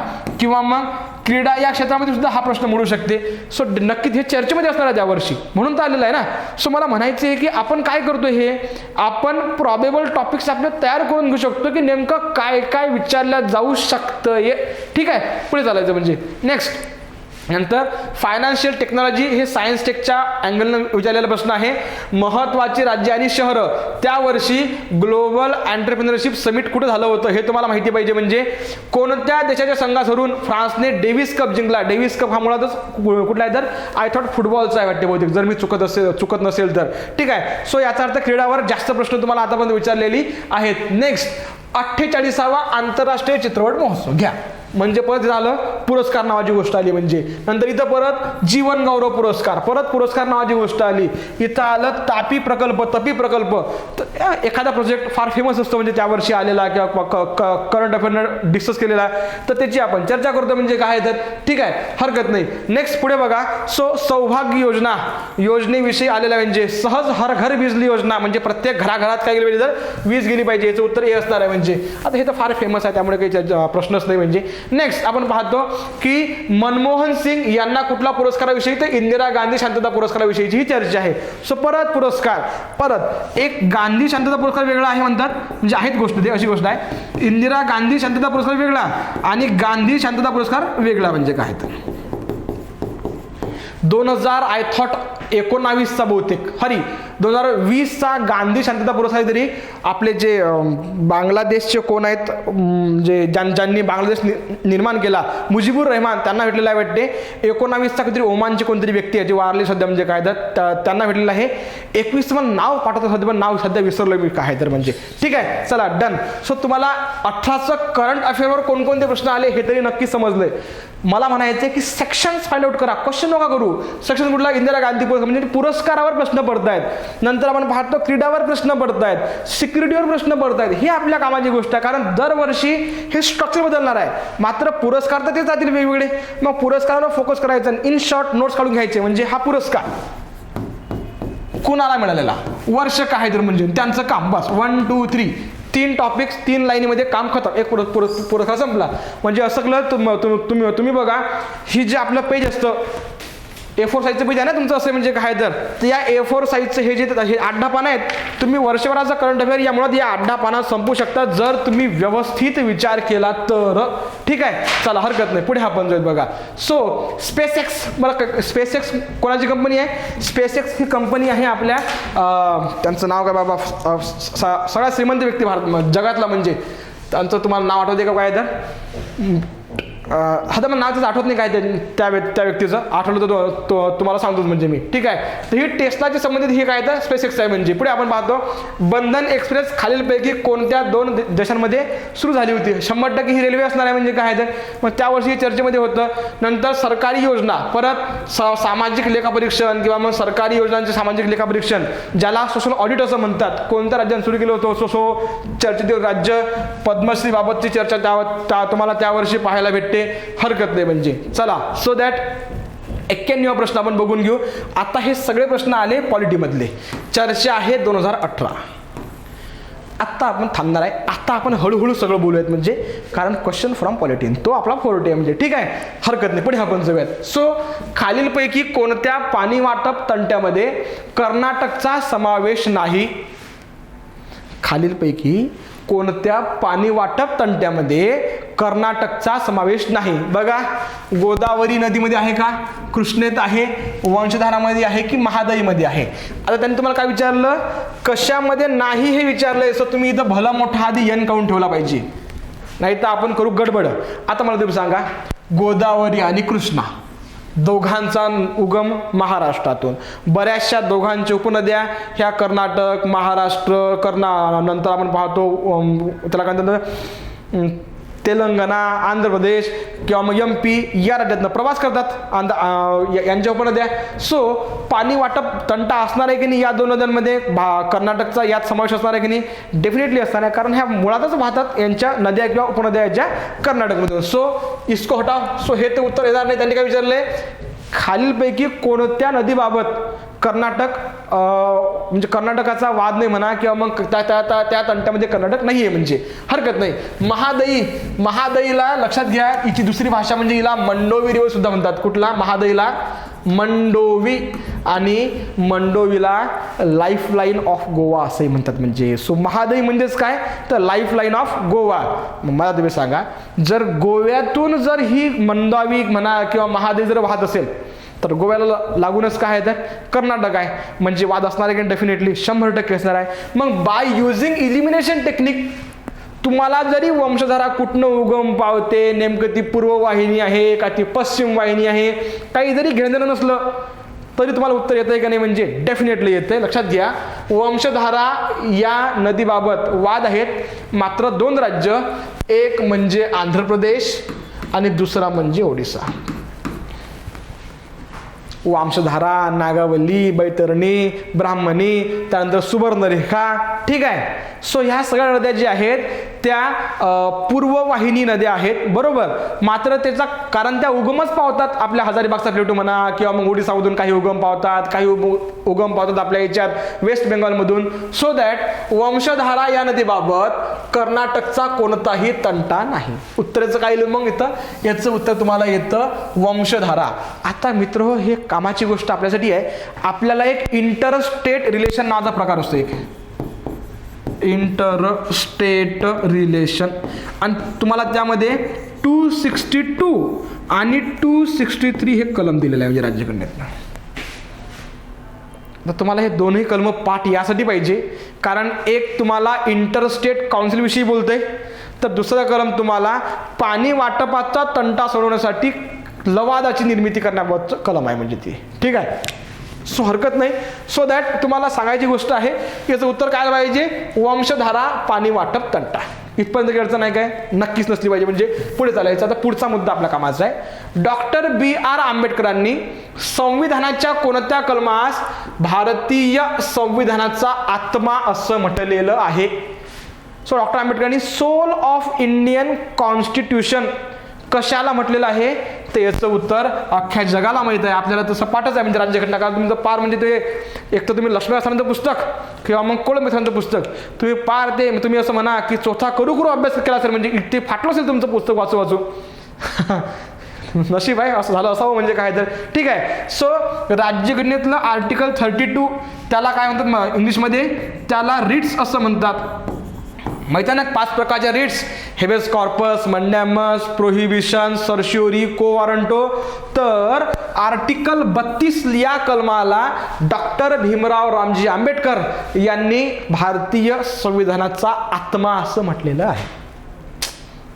किंवा मग क्रीडा या क्षेत्रामध्ये सुद्धा हा प्रश्न मोडू शकते. सो नक्कीच हे चर्चेमध्ये असणार आहे त्या वर्षी म्हणून तर आलेलं आहे ना. सो मला म्हणायचं आहे की आपण काय करतोय, हे आपण प्रॉबेबल टॉपिक्स आपले तयार करून घेऊ शकतो की नेमकं काय काय विचारलं जाऊ शकतं, ठीक आहे. पुढे चालायचं म्हणजे. नेक्स्ट नंतर फायनान्शियल टेक्नॉलॉजी हे सायन्स टेकच्या अँगलनं विचारलेला प्रश्न आहे. महत्वाची राज्य आणि शहरं त्या वर्षी ग्लोबल एंटरप्रेन्योरशिप समिट कुठे झालं होतं हे तुम्हाला माहिती पाहिजे म्हणजे. कोणत्या देशाच्या संघासरून फ्रान्सने डेव्हिस कप जिंकला. डेव्हिस कप हा मुळातच कुठला आहे तर आय थॉट फुटबॉलचा आहे वाटते बहुतेक, जर मी चुकत नसेल तर, ठीक आहे. सो याचा अर्थ क्रीडावर जास्त प्रश्न तुम्हाला आतापर्यंत विचारलेली आहेत. नेक्स्ट 48वा आंतरराष्ट्रीय चित्रपट महोत्सव घ्या म्हणजे परत झालं पुरस्कार नावाची गोष्ट आली म्हणजे. नंतर इथं परत जीवन गौरव पुरस्कार, परत पुरस्कार नावाची गोष्ट आली. इथं आलं तपी प्रकल्प. तर एखादा प्रोजेक्ट फार फेमस असतो म्हणजे त्या वर्षी आलेला किंवा करंट अफेअर डिस्कस केलेला, तर त्याची आपण चर्चा करतो म्हणजे काय तर, ठीक आहे, हरकत नाही. नेक्स्ट पुढे बघा. सो सौभाग्य योजना योजनेविषयी आलेला म्हणजे सहज हर घर बिजली योजना म्हणजे प्रत्येक घराघरात काय गेली पाहिजे तर वीज गेली पाहिजे, याचं उत्तर हे असणार आहे म्हणजे. आता हे तर फार फेमस आहे त्यामुळे काही प्रश्नच नाही म्हणजे. नेक्स्ट आपण पाहतो की मनमोहन सिंग यांना कुठला पुरस्काराविषयी, तर इंदिरा गांधी शांतता पुरस्काराविषयीची ही चर्चा आहे. सो परत पुरस्कार, परत एक गांधी शांतता पुरस्कार वेगळा आहे म्हणतात म्हणजे आहेत गोष्ट, ते अशी गोष्ट आहे. इंदिरा गांधी शांतता पुरस्कार वेगळा आणि गांधी शांतता पुरस्कार वेगळा म्हणजे काय तर 2000 आय थॉट 19चा बहुतेक 2020चा गांधी शांतता पुरस्कार तरी आपले जे बांगलादेशचे कोण आहेत, जे ज्यांनी बांगलादेश निर्माण केला, मुजीबुर रहमान, त्यांना भेटलेला आहे वाटते. 19चा काहीतरी ओमानची कोणतरी व्यक्ती आहे जी वारली सध्या, म्हणजे काय तर त्यांना भेटलेलं आहे. 21 मला नाव पाठवतो सध्या, पण नाव सध्या विसरलो मी काय तर, म्हणजे ठीक आहे. चला डन. सो तुम्हाला 18चं करंट अफेअरवर कोणकोणते प्रश्न आले हे तरी नक्की समजलंय. मला म्हणायचं आहे की सेक्शन्स फाइंड आउट करा, क्वेश्चन नका करू. सेक्शन कुठला, इंदिरा गांधी पुरस्कार, म्हणजे पुरस्कारावर प्रश्न पडत आहेत. नंतर आपण पाहतो क्रीडावर प्रश्न पडत आहेत, सिक्युरिटीवर प्रश्न पडत आहेत. ही आपल्या कामाची गोष्ट आहे, कारण दरवर्षी हे स्ट्रक्चर बदलणार आहे. मात्र पुरस्कार तर तेच जातील वेगवेगळे. मग पुरस्कारावर फोकस करायचं, इन शॉर्ट नोट्स काढून घ्यायचे. म्हणजे हा पुरस्कार कुणाला मिळालेला, वर्ष काय तर, म्हणजे त्यांचं काम, बस 1 2 3 3 टॉपिक्स 3 लाईनीमध्ये काम खतम, एक पुरस्कार संपला. म्हणजे असं केलं तुम्ही बघा, ही जे आपलं पेज असतं A4 साईजचं पेज आहे ना तुमचं, असं म्हणजे काय तर या A4 साईजचं हे जे 8-10 पानं आहेत, तुम्ही वर्षभराचा करंट अफेअर या मुळात या 8-10 पानात संपू शकता जर तुम्ही व्यवस्थित विचार केला तर. ठीक आहे, चला हरकत नाही, पुढे आपण जाऊया बघा. सो SpaceX, मला SpaceX कोणाची कंपनी आहे? SpaceX ही कंपनी आहे आपल्या त्यांचं नाव काय बाबा, सगळ्यात श्रीमंत व्यक्ती भारत जगातला, म्हणजे त्यांचं तुम्हाला नाव आठवते का काय तर? आता मला नाव आठवत नाही काय त्या व्यक्तीचं, आठवलं तर तुम्हाला सांगतो म्हणजे मी. ठीक आहे, तर ही टेस्लाची संबंधित ही काय तर SpaceX आहे. म्हणजे पुढे आपण पाहतो, बंधन एक्सप्रेस खालीलपैकी कोणत्या 2 देशांमध्ये सुरू झाली होती? 100% ही रेल्वे असणार आहे, म्हणजे काय तर मग त्या वर्षी चर्चेमध्ये होतं. नंतर सरकारी योजना, परत सामाजिक लेखापरीक्षण किंवा मग सरकारी योजनांचे सामाजिक लेखापरीक्षण, ज्याला सोशल ऑडिट असं म्हणतात, कोणत्या राज्याने सुरू केलं होतं? चर्चेतील राज्य. पद्मश्री बाबतची चर्चा तुम्हाला त्या वर्षी पाहायला भेटते. हरकत नाही म्हणजे. चला, सो दॅट 91वा प्रश्न आपण बघून घेऊ. आता हे सगळे प्रश्न आले पॉलिटीमधले, चर्चा आहे 2018. आता आपण थांबणार आहे, आता आपण हळूहळू सगळं बोलूयात, म्हणजे कारण क्वेश्चन फ्रॉम पॉलिटी तो आपला फोर्टे आहे, म्हणजे ठीक आहे, हरकत नाही, पुढे आपण जाऊयात. सो खालीलपैकी कोणत्या पाणी वाटप तंट्यामध्ये कर्नाटकचा समावेश नाही? खालीलपैकी कोणत्या पाणी वाटप तंट्यामध्ये कर्नाटकचा समावेश नाही? बघा, गोदावरी नदीमध्ये आहे का, कृष्णेत आहे, वंशधारामध्ये आहे की महादाईमध्ये आहे? आता त्यांनी तुम्हाला काय विचारलं, कशामध्ये नाही हे विचारलंय. सो तुम्ही इथं भला मोठा आधी N काउंट ठेवला पाहिजे, नाही तर आपण करू गडबड. आता मला तुम्ही सांगा, गोदावरी आणि कृष्णा दोघांचा उगम महाराष्ट्रातून, बऱ्याचशा दोघांच्या उपनद्या ह्या कर्नाटक, महाराष्ट्र, नंतर आपण पाहतो त्याला काय म्हणतात, तेलंगणा, आंध्र प्रदेश किंवा मग MP या राज्यातनं प्रवास करतात यांच्या उपनद्या. सो पाणी वाटप तंटा असणार आहे की नाही या 2 नद्यांमध्ये? कर्नाटकचा यात समावेश असणार आहे की नाही? डेफिनेटली असणार आहे, कारण ह्या मुळातच वाहतात यांच्या नद्या किंवा उपनद्या ज्या कर्नाटकमधून. सो इसको हटाव. सो हे ते उत्तर येणार नाही. त्यांनी काय विचारले, खालीलपैकी कोणत्या नदीबाबत कर्नाटक म्हणजे कर्नाटकाचा वाद नाही म्हणा, किंवा मग त्या तंट्यामध्ये कर्नाटक नाही आहे, म्हणजे हरकत नाही. महादईला लक्षात घ्या, हिची दुसरी भाषा म्हणजे हिला मंडोवी रिवर सुद्धा म्हणतात. कुठला? महादईला मंडोवी, आणि मंडोवीला लाईफ लाईन ऑफ गोवा असंही म्हणतात. म्हणजे सो महादई म्हणजेच काय तर लाईफ लाईन ऑफ गोवा. मला तुम्ही सांगा, जर गोव्यातून जर ही मंडोवी म्हणा किंवा महादई जर वाहत असेल तर गोव्याला लागूनच काय आहे तर कर्नाटक आहे. म्हणजे वाद असणार आहे की डेफिनेटली 100% असणार आहे. मग बाय युझिंग इलिमिनेशन टेक्निक तुम्हाला जरी वंशधारा कुठनं उगम पावते, नेमकं ती पूर्व वाहिनी आहे का ती पश्चिम वाहिनी आहे, काही जरी घेणं नसलं तरी तुम्हाला उत्तर येतंय का नाही? म्हणजे डेफिनेटली येतंय. लक्षात घ्या, वंशधारा या नदीबाबत वाद आहेत मात्र 2 राज्य, एक म्हणजे आंध्र प्रदेश आणि दुसरा म्हणजे ओडिसा. वंशधारा, नागावली, बैतरणी, ब्राह्मणी, त्यानंतर सुवर्णरेखा. ठीक आहे, सो ह्या सगळ्या नद्या ज्या आहेत त्या पूर्ववाहिनी नद्या आहेत, बरोबर. मात्र त्याचा कारण त्या उगमच पावतात आपल्या हजारीबागचा प्लेटू म्हणा, किंवा मग ओडिसामधून काही उगम पावतात, काही उगम पावतात आपल्या याच्यात वेस्ट बेंगॉलमधून. सो दॅट वंशधारा या नदीबाबत कर्नाटकचा कोणताही तंटा नाही. उत्तराचं काय मग इथं याचं उत्तर तुम्हाला येतं वंशधारा. आता मित्र, हे कामाची गोष्ट आपल्यासाठी आहे. आपल्याला एक इंटरस्टेट रिलेशन नावाचा प्रकार असतो, एक इंटरस्टेट रिलेशन, आणि तुम्हाला त्यामध्ये 262 आणि 263 हे कलम दिलेलं आहे म्हणजे राज्यघटनेत. तर तुम्हाला हे दोन्ही कलम पाठ यासाठी पाहिजे कारण एक तुम्हाला इंटरस्टेट काउन्सिलविषयी बोलतंय, तर दुसरा कलम तुम्हाला पाणी वाटपाचा तंटा सोडवण्यासाठी लवादाची निर्मिती करण्याबाबतचं कलम आहे म्हणजे ती. ठीक आहे, सो हरकत नाही. सो दॅट तुम्हाला सांगायची गोष्ट आहे याचं उत्तर काय पाहिजे, वंशधारा पाणी वाटप तंटा. इथपर्यंत काही अडचण नाही काय, नक्कीच नसली पाहिजे म्हणजे पुढे चालायचं. आता पुढचा मुद्दा आपल्या कामाचा आहे. Doctor B.R. आंबेडकरांनी संविधानाच्या कोणत्या कलमास भारतीय संविधानाचा आत्मा असं म्हटलेलं आहे? सो डॉक्टर आंबेडकरांनी सोल ऑफ इंडियन कॉन्स्टिट्यूशन कशाला म्हटलेलं आहे, तर याचं उत्तर अख्ख्या जगाला माहित आहे. आपल्याला तर सपाटच आहे म्हणजे राज्यघटना. कारण तुमचं पार म्हणजे ते एक तर तुम्ही लक्ष्मी सरांचं पुस्तक किंवा मग कोळंबे सरांचं पुस्तक तुम्ही पार ते तुम्ही असं म्हणा की चौथा करू अभ्यास केला असेल म्हणजे ते फाटलं असेल तुमचं पुस्तक वाचू वाचू. नशीब आहे असं झालं असावं म्हणजे काय तर. ठीक आहे, सो राज्यघटनेतलं आर्टिकल 32 त्याला काय म्हणतात इंग्लिशमध्ये, त्याला रिट्स असं म्हणतात. माहिती आहे ना 5 प्रकारच्या रिट्स, हेबेस कॉर्पस, मंडॅमस, प्रोहिबिशन, सर्श्योरी, को वॉरंटो. तर आर्टिकल 32 या कलमाला डॉक्टर भीमराव रामजी आंबेडकर यांनी भारतीय संविधानाचा आत्मा असं म्हटलेलं आहे.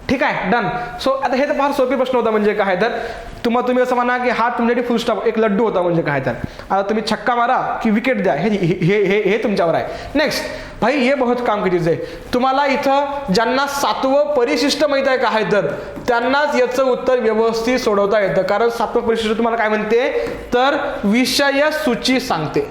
ठीक आहे, डन. सो आता हे तर फार सोपे प्रश्न होता म्हणजे काय तर तुम्ही असं म्हणा की हा तुमच्यासाठी फुल स्टॉप एक लड्डू होता म्हणजे काय तर. आता तुम्ही छक्का मारा की विकेट द्या, हे हे हे हे तुमच्यावर आहे. नेक्स्ट भाई हे बहुत काम कीजिए आहे. तुम्हाला इथं ज्यांना 7वं परिशिष्ट माहित आहे काय तर त्यांनाच याचं उत्तर व्यवस्थित सोडवता येतं. कारण 7वं परिशिष्ट तुम्हाला काय म्हणते तर विषय सूची सांगते.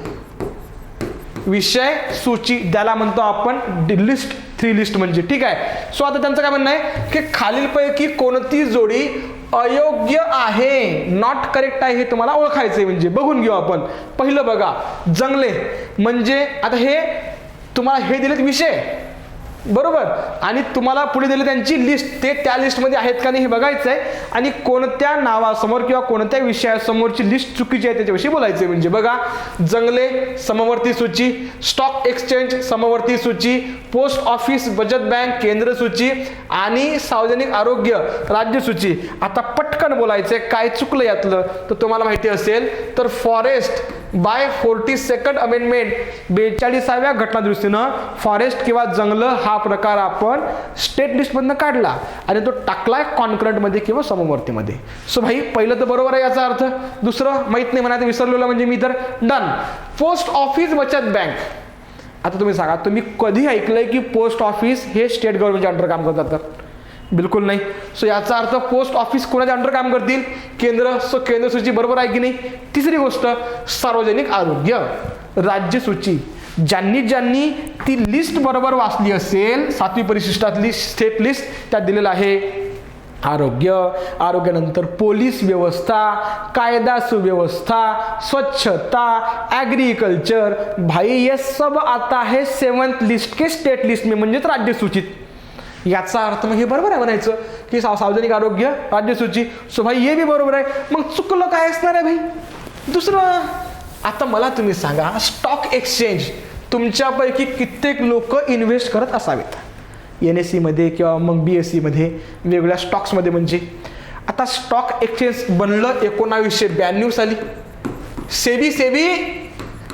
विषय सूची त्याला म्हणतो आपण लिस्ट, 3 लिस्ट म्हणजे. ठीक आहे, सो आता त्यांचं काय म्हणणं आहे की खालीलपैकी कोणती जोडी अयोग्य आहे, नॉट करेक्ट आहे, हे तुम्हाला ओळखायचंय म्हणजे बघून घेऊ आपण. पहिलं बघा, जंगले म्हणजे आता हे तुम्हाला हे दिलेत विषय बरोबर आणि तुम्हाला पुढे दिले त्यांची लिस्ट, ते त्या लिस्टमध्ये आहेत का नाही हे बघायचं आहे आणि कोणत्या नावासमोर किंवा कोणत्या विषयासमोरची लिस्ट चुकीची आहे त्याच्याविषयी बोलायचं म्हणजे. बघा, जंगले समवर्ती सूची, स्टॉक एक्सचेंज समवर्ती सूची, पोस्ट ऑफिस बचत बँक केंद्र सूची आणि सार्वजनिक आरोग्य राज्य सूची. आता पटकन बोलायचंय काय चुकलं यातलं तर तुम्हाला माहिती असेल तर फॉरेस्ट बाय 42nd अमेंडमेंट 42व्या घटनादुरुस्तीनं फॉरेस्ट किंवा जंगलं हा प्रकार आपण स्टेट लिस्टमधनं काढला आणि तो टाकलाय कॉन्करंटमध्ये किंवा समवर्तीमध्ये. सो भाई पहिलं तर बरोबर आहे याचा अर्थ. दुसरं माहित नाही म्हणायचं विसरलेलं म्हणजे मी तर डन. पोस्ट ऑफिस बचत बँक. आता तुम्ही सांगा तुम्ही कधी ऐकलंय की पोस्ट ऑफिस हे स्टेट गव्हर्नमेंटच्या अंडर काम करतात तर बिलकुल नाही. सो याचा अर्थ पोस्ट ऑफिस कोणाच्या अंडर काम करतील, केंद्र. सो केंद्र सूची बरोबर आहे की नाही. तिसरी गोष्ट सार्वजनिक आरोग्य राज्य सूची. ज्यांनी ज्यांनी ती लिस्ट बरोबर वाचली असेल 7वी परिशिष्टातली स्टेप लिस्ट त्यात दिलेलं आहे आरोग्य, आरोग्यानंतर पोलीस व्यवस्था, कायदा सुव्यवस्था, स्वच्छता, एग्रीकल्चर. भाई ये सब आता है 7th लिस्ट के स्टेट लिस्ट में म्हणजेच राज्य सूचित. याचा अर्थ मग हे बरोबर आहे म्हणायचं की सार्वजनिक आरोग्य राज्य सूची. सो भाई हे बी बरोबर आहे. मग चुकलं काय असणार आहे भाई दुसरं. आता मला तुम्ही सांगा स्टॉक एक्सचेंज तुमच्यापैकी कित्येक लोक इन्व्हेस्ट करत असावेत NSE मध्ये किंवा मग BSE मध्ये वेगवेगळ्या स्टॉक्समध्ये म्हणजे. आता स्टॉक एक्सचेंज बनलं 1992 साली. SEBI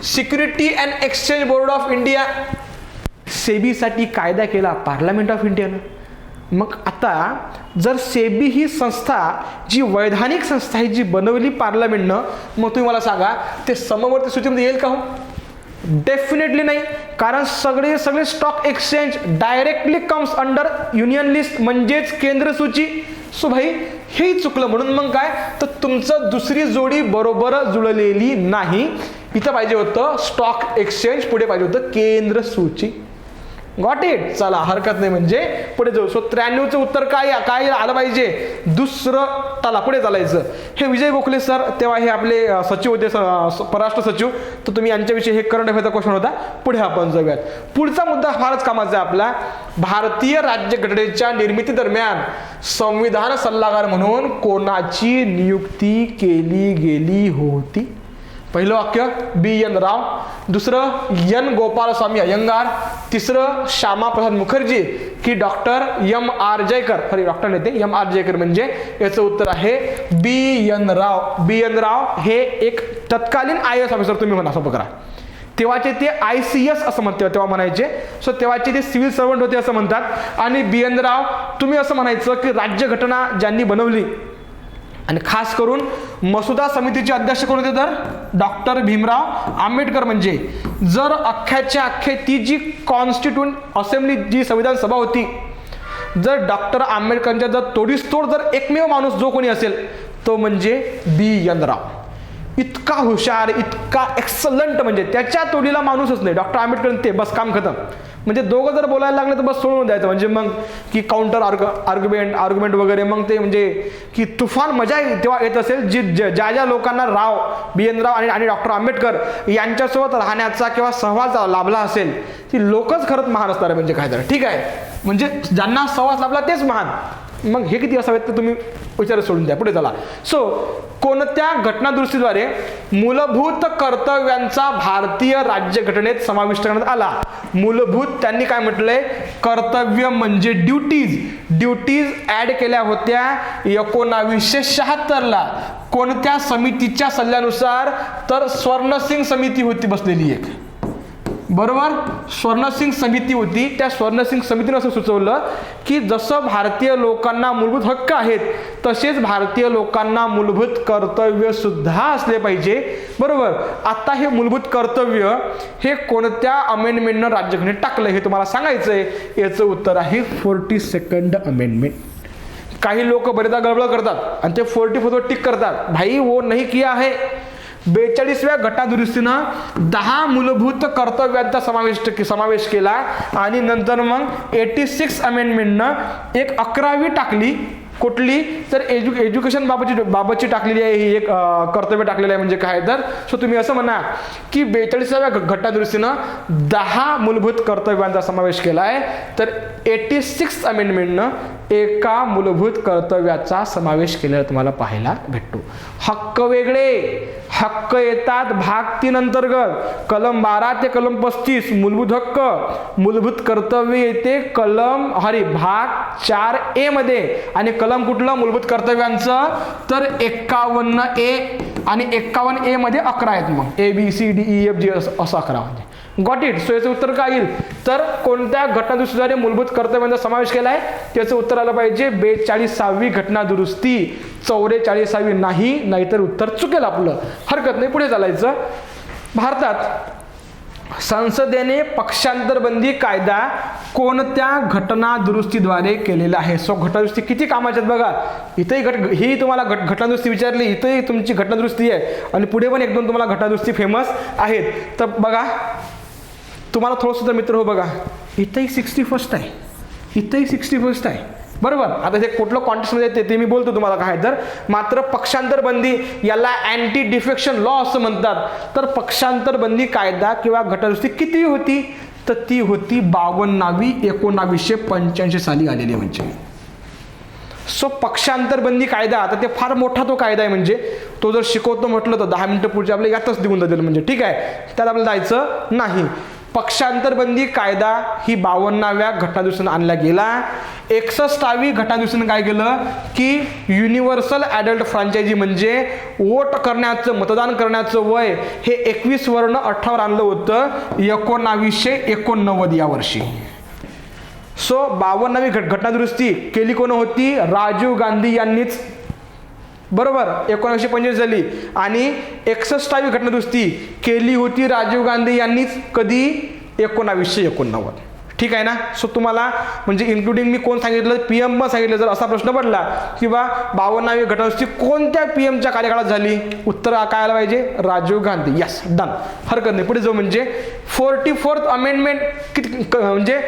security and exchange board of India, सेबीसाठी कायदा केला पार्लमेंट ऑफ इंडियानं. मग आता जर सेबी ही संस्था जी वैधानिक संस्था आहे जी बनवली पार्लमेंटनं, मग तुम्ही मला सांगा ते समवर्ती सूचीमध्ये येईल का हो? डेफिनेटली नाही. कारण सगळे stock exchange directly comes under union list म्हणजेच केंद्र सूची. सो भाई हे चुकलं म्हणून मग काय तर तुमचं दुसरी जोडी बरोबर जुळलेली नाही. इथं पाहिजे होतं स्टॉक एक्सचेंज, पुढे पाहिजे होतं केंद्र सूची. Got it. चला हरकत नाही म्हणजे पुढे जाऊ. सो 93चं उत्तर काय आलं पाहिजे दुसरं. चला पुढे चालायचं. हे विजय गोखले सर तेव्हा हे आपले सचिव होते परराष्ट्र सचिव, तर तुम्ही यांच्याविषयी हे करंट अफेअरचा क्वेश्चन होता. पुढे आपण जाऊयात. पुढचा मुद्दा फारच कामाचा आहे आपला. भारतीय राज्यघटनेच्या निर्मिती दरम्यान संविधान सल्लागार म्हणून कोणाची नियुक्ती केली गेली होती? पहिलं वाक्य BN राव, दुसरं N गोपालस्वामी अय्यंगार, तिसरं श्यामाप्रसाद मुखर्जी की doctor MR Jayakar. Sorry doctor नेते MR जयकर म्हणजे याचं उत्तर आहे BN राव. BN राव हे एक तत्कालीन IAS ऑफिसर तुम्ही म्हणा सोपं करा. तेव्हाचे ते ICS असं म्हणते तेव्हा म्हणायचे. सो तेव्हाचे ते सिव्हिल सर्वंट होते असं म्हणतात. आणि BN राव तुम्ही असं म्हणायचं की राज्यघटना ज्यांनी बनवली आणि खास करून मसुदा समितीचे अध्यक्ष कोण होते तर डॉक्टर भीमराव आंबेडकर. म्हणजे जर अख्ख्याच्या अख्खे ती जी कॉन्स्टिट्यूंट असेंब्ली जी संविधान सभा होती, जर डॉक्टर आंबेडकरांच्या जर तोडीसतोड जर एकमेव माणूस जो कोणी असेल तो म्हणजे BN राव. इतका हुशार, इतका एक्सलंट, म्हणजे त्याच्या तोडीला माणूसच नाही. डॉक्टर आंबेडकर ते बस काम खतम. म्हणजे दोघं जर बोलायला लागले तर बस सोडून द्यायचं. म्हणजे मग की काउंटर आर्ग्युमेंट वगैरे, मग ते म्हणजे की तुफान मजा तेव्हा येत असेल. ज्या लोकांना BN राव आणि डॉक्टर आंबेडकर यांच्यासोबत राहण्याचा किंवा सहवास लाभला असेल ती लोकच खरंच महान असणार आहे. म्हणजे काय तर ठीक आहे, म्हणजे ज्यांना सहवास लाभला तेच महान. मग हे किती असावेत तर तुम्ही विचार सोडून द्या. पुढे चला. सो कोणत्या घटनादुरुस्तीद्वारे मूलभूत कर्तव्यांचा भारतीय राज्यघटनेत समाविष्ट करण्यात आला? मूलभूत त्यांनी काय म्हटलंय? कर्तव्य म्हणजे ड्युटीज ऍड केल्या होत्या 1976 ला. कोणत्या समितीच्या सल्ल्यानुसार? तर स्वर्णसिंग समिती होती बसलेली एक, बरोबर, स्वर्णसिंग समिती होती. त्या स्वर्णसिंग समितीने असं सुचवलं की जसं भारतीय लोकांना मूलभूत हक्क आहेत तसेच भारतीय लोकांना मूलभूत कर्तव्य सुद्धा असले पाहिजे, बरोबर. आता हे मूलभूत कर्तव्य हे कोणत्या अमेंडमेंटनं राज्यघटनेत टाकलं हे तुम्हाला सांगायचंय. याचं उत्तर आहे 42nd अमेंडमेंट. काही लोक बरेचदा गडबड करतात आणि ते 44 टिक करतात. भाई वो नहीं किया है. 42व्या घटनादुरुस्तीनं 10 मूलभूत कर्तव्यांचा समावेश केला आणि नंतर मग 86 अमेंडमेंटनं एक 11वी टाकली. कुठली? तर एज्युकेशन बाबतची टाकलेली आहे. ही एक कर्तव्य टाकलेलं आहे. म्हणजे काय तर सो तुम्ही असं म्हणा की 42व्या घटनादुरुस्तीनं 10 मूलभूत कर्तव्यांचा समावेश केला आहे, तर 86 अमेंडमेंटनं एका मूलभूत कर्तव्याचा समावेश केलेला तुम्हाला पाहायला भेटतो. हक्क वेगळे, हक्क येतात भाग 3 अंतर्गत, कलम 12 ते कलम 35 मूलभूत हक्क. मूलभूत कर्तव्य येते भाग 4A मध्ये. आणि कलम कुठलं मूलभूत कर्तव्यांचं? तर 51A. आणि 51A मध्ये 11 आहेत. मग ABCDEFG असं 11 म्हणजे गॉट इट. सो याचं उत्तर काय येईल? तर कोणत्या घटनादुरुस्तीद्वारे मूलभूत कर्तव्यांचा समावेश केलाय त्याचं उत्तर आलं पाहिजे 42वी घटनादुरुस्ती. 44वी नाही, नाहीतर उत्तर चुकेल आपलं. हरकत नाही, पुढे चालायचं. भारतात संसदेने पक्षांतरबंदी कायदा कोणत्या घटनादुरुस्तीद्वारे केलेला आहे? सो घटनादुरुस्ती किती कामाच्या आहेत बघा. इथंही ही तुम्हाला घटनादुरुस्ती विचारली, इथंही तुमची घटनादुरुस्ती आहे आणि पुढे पण 1-2 तुम्हाला घटनादुरुस्ती फेमस आहेत. तर बघा तुम्हाला थोडंसं मित्र हो बघा, इथंही 61st आहे, इथंही 61st आहे, बरोबर. आता ते कुठलं कॉन्टेक्स्टमध्ये येते ते मी बोलतो तुम्हाला काय. तर मात्र पक्षांतर बंदी याला अँटी डिफेक्शन लॉ असं म्हणतात. तर पक्षांतर बंदी कायदा किंवा घटनादुरुस्ती किती होती? तर ती होती 52वी 1985 साली आलेली. म्हणजे सो पक्षांतर बंदी कायदा, आता ते फार मोठा तो कायदा आहे. म्हणजे तो जर शिकवतो म्हटलं तर 10 मिनिटं पुढचे आपले यातच निघून जातील. म्हणजे ठीक आहे, त्यात आपल्याला जायचं नाही. पक्षांतरबंदी कायदा ही 52व्या घटनादुरुस्तीने आणला गेला. 61वी घटनादुरुस्तीने काय केलं की युनिव्हर्सल ॲडल्ट फ्रँचायझी म्हणजे वोट करण्याचं, मतदान करण्याचं वय हे 21 वरून 18 आणलं होतं 1989 या वर्षी. सो 52वी घटनादुरुस्ती केली कोण होती? राजीव गांधी यांनीच, बरोबर. 1925 झाली. आणि 61वी घटनादुरुस्ती केली होती राजीव गांधी यांनीच. कधी? 1989. ठीक आहे ना. सो तुम्हाला म्हणजे इन्क्लुडिंग मी कोण सांगितलं? PM पण सांगितलं. जर असा प्रश्न पडला किंवा 52वी घटनादुरुस्ती कोणत्या PMच्या कार्यकाळात झाली, उत्तर काय आलं पाहिजे? राजीव गांधी. यस, डन, हरकत नाही. पुढे जाऊ. म्हणजे 44th अमेंडमेंट म्हणजे